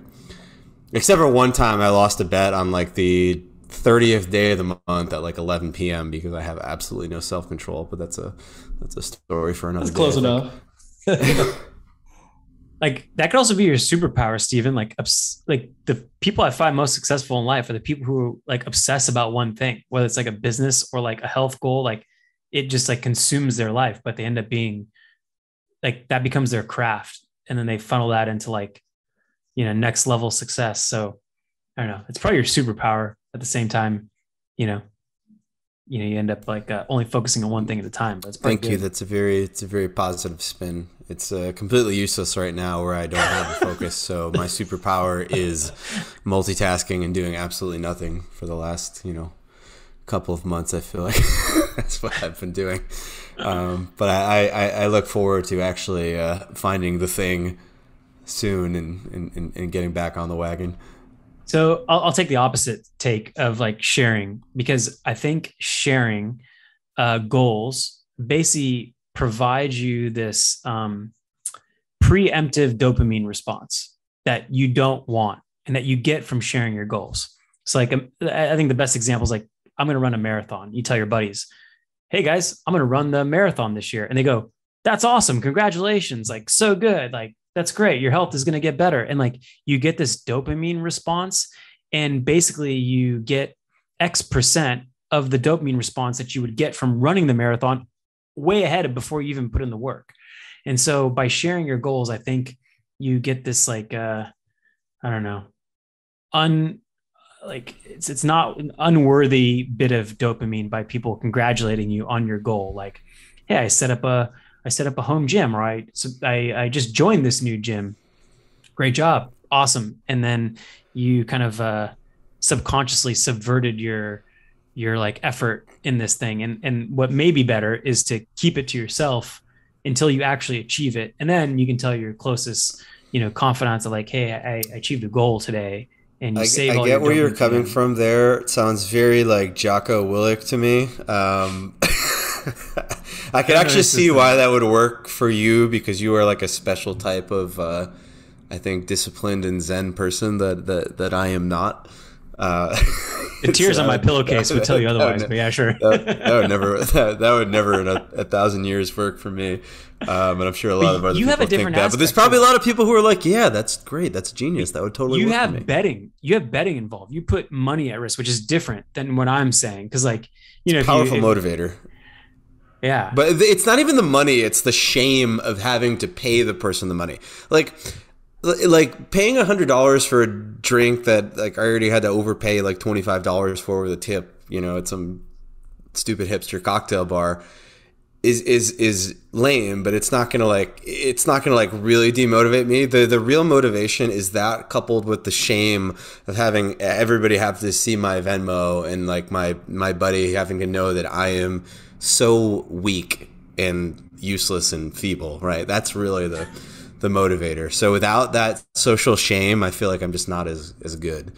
C: except for one time I lost a bet on like the 30th day of the month at like 11 p.m. because I have absolutely no self-control, but that's a story for another
B: That's
C: day.
B: close enough.
A: Like that could also be your superpower, Steven. Like the people I find most successful in life are the people who like obsess about one thing, whether it's like a business or like a health goal. Like it just like consumes their life, but they end up being like that becomes their craft, and then they funnel that into like, you know, next level success. So I don't know. It's probably your superpower. At the same time, you know, you end up like only focusing on one thing at a time. But it's
C: Thank you. That's it's a very positive spin. It's completely useless right now where I don't have a focus. So my superpower is multitasking and doing absolutely nothing for the last, you know, couple of months. I feel like that's what I've been doing. But I look forward to actually finding the thing soon and getting back on the wagon.
A: So I'll take the opposite take of like sharing, because I think sharing goals basically provides you this preemptive dopamine response that you don't want and that you get from sharing your goals. It's like, I think the best example is like, I'm going to run a marathon. You tell your buddies, hey guys, I'm going to run the marathon this year. And they go, that's awesome. Congratulations. Like, so good. Like, that's great. Your health is going to get better. And like, you get this dopamine response, and basically you get X percent of the dopamine response that you would get from running the marathon way ahead of before you even put in the work. And so by sharing your goals, I think you get this like, I don't know, it's not an unworthy bit of dopamine by people congratulating you on your goal. Like, hey, I set up a home gym, right? So I just joined this new gym. Great job. Awesome. And then you kind of subconsciously subverted your like effort in this thing. And what may be better is to keep it to yourself until you actually achieve it. And then you can tell your closest, you know, confidants of like, hey, I achieved a goal today. And you save all your
C: get where you're coming from there. It sounds very like Jocko Willink to me. I can actually see why that would work for you, because you are like a special type of, I think, disciplined and Zen person that I am not.
A: The tears on my pillowcase would tell you otherwise, but yeah, sure.
C: that would never in a thousand years work for me. And I'm sure a lot of other people think that. But there's probably a lot of people who are like, yeah, that's great. That's genius. That would totally work for me.
A: You have betting involved. You put money at risk, which is different than what I'm saying. Because like, you know,
C: powerful motivator.
A: Yeah.
C: But it's not even the money. It's the shame of having to pay the person the money. Like paying $100 for a drink that like I already had to overpay like $25 for with a tip, you know, at some stupid hipster cocktail bar is lame, but it's not gonna like really demotivate me. The real motivation is that, coupled with the shame of having everybody have to see my Venmo and like my buddy having to know that I am so weak and useless and feeble, right? That's really the motivator. So without that social shame, I feel like I'm just not as good.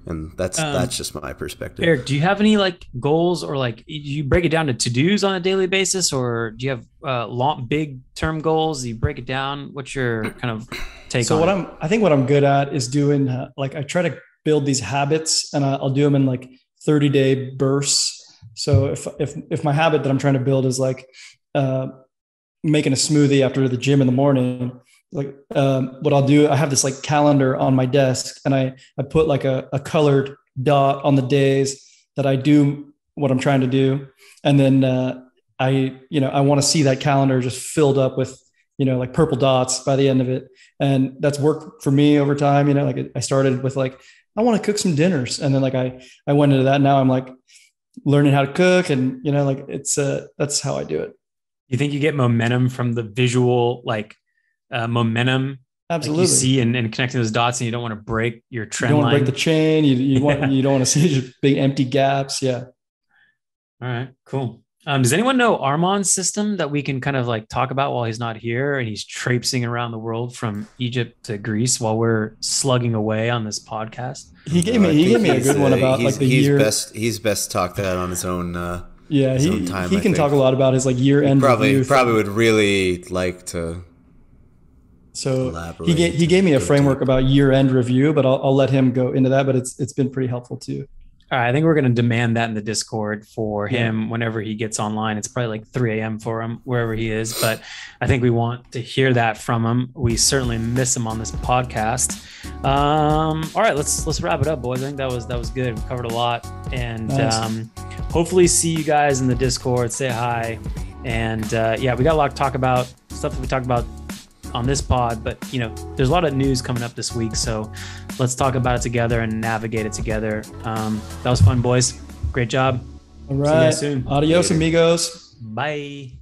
C: And that's just my perspective.
A: Eric, do you have any like goals, or like do you break it down to to-dos on a daily basis, or do you have big term goals? Do you break it down? What's your kind of take on it?
B: I think what I'm good at is doing like I try to build these habits, and I'll do them in like 30-day bursts. So if my habit that I'm trying to build is like making a smoothie after the gym in the morning, like what I'll do, I have this like calendar on my desk, and I put like a colored dot on the days that I do what I'm trying to do. And then I want to see that calendar just filled up with, you know, like purple dots by the end of it. And that's worked for me over time. You know, like I started with like, I want to cook some dinners. And then like I went into that. Now I'm like learning how to cook, and, you know, like it's that's how I do it.
A: You think you get momentum from the visual, like momentum
B: Absolutely.
A: Like you see and connecting those dots, and you don't want to break your trend line.
B: You don't want to break the chain. You don't want to see just big empty gaps. Yeah.
A: All right, cool. Does anyone know Armand's system that we can kind of like talk about while he's not here and he's traipsing around the world from Egypt to Greece while we're slugging away on this podcast?
B: He gave me a good one about like the year.
C: He's best talk that on his own.
B: He can talk a lot about his like year end.
C: Probably would really like to.
B: So he gave me a framework about year end review, but I'll let him go into that. But it's been pretty helpful too.
A: All right, I think we're going to demand that in the Discord for him whenever he gets online. It's probably like 3 a.m. for him wherever he is, but I think we want to hear that from him. We certainly miss him on this podcast. All right, let's wrap it up, boys. I think that was good. We covered a lot, and nice. Hopefully see you guys in the Discord. Say hi, and we got a lot to talk about, stuff that we talked about on this pod, but there's a lot of news coming up this week, so let's talk about it together and navigate it together. That was fun, boys. Great job.
B: All right.
A: See you guys soon.
B: Adios, amigos.
A: Bye.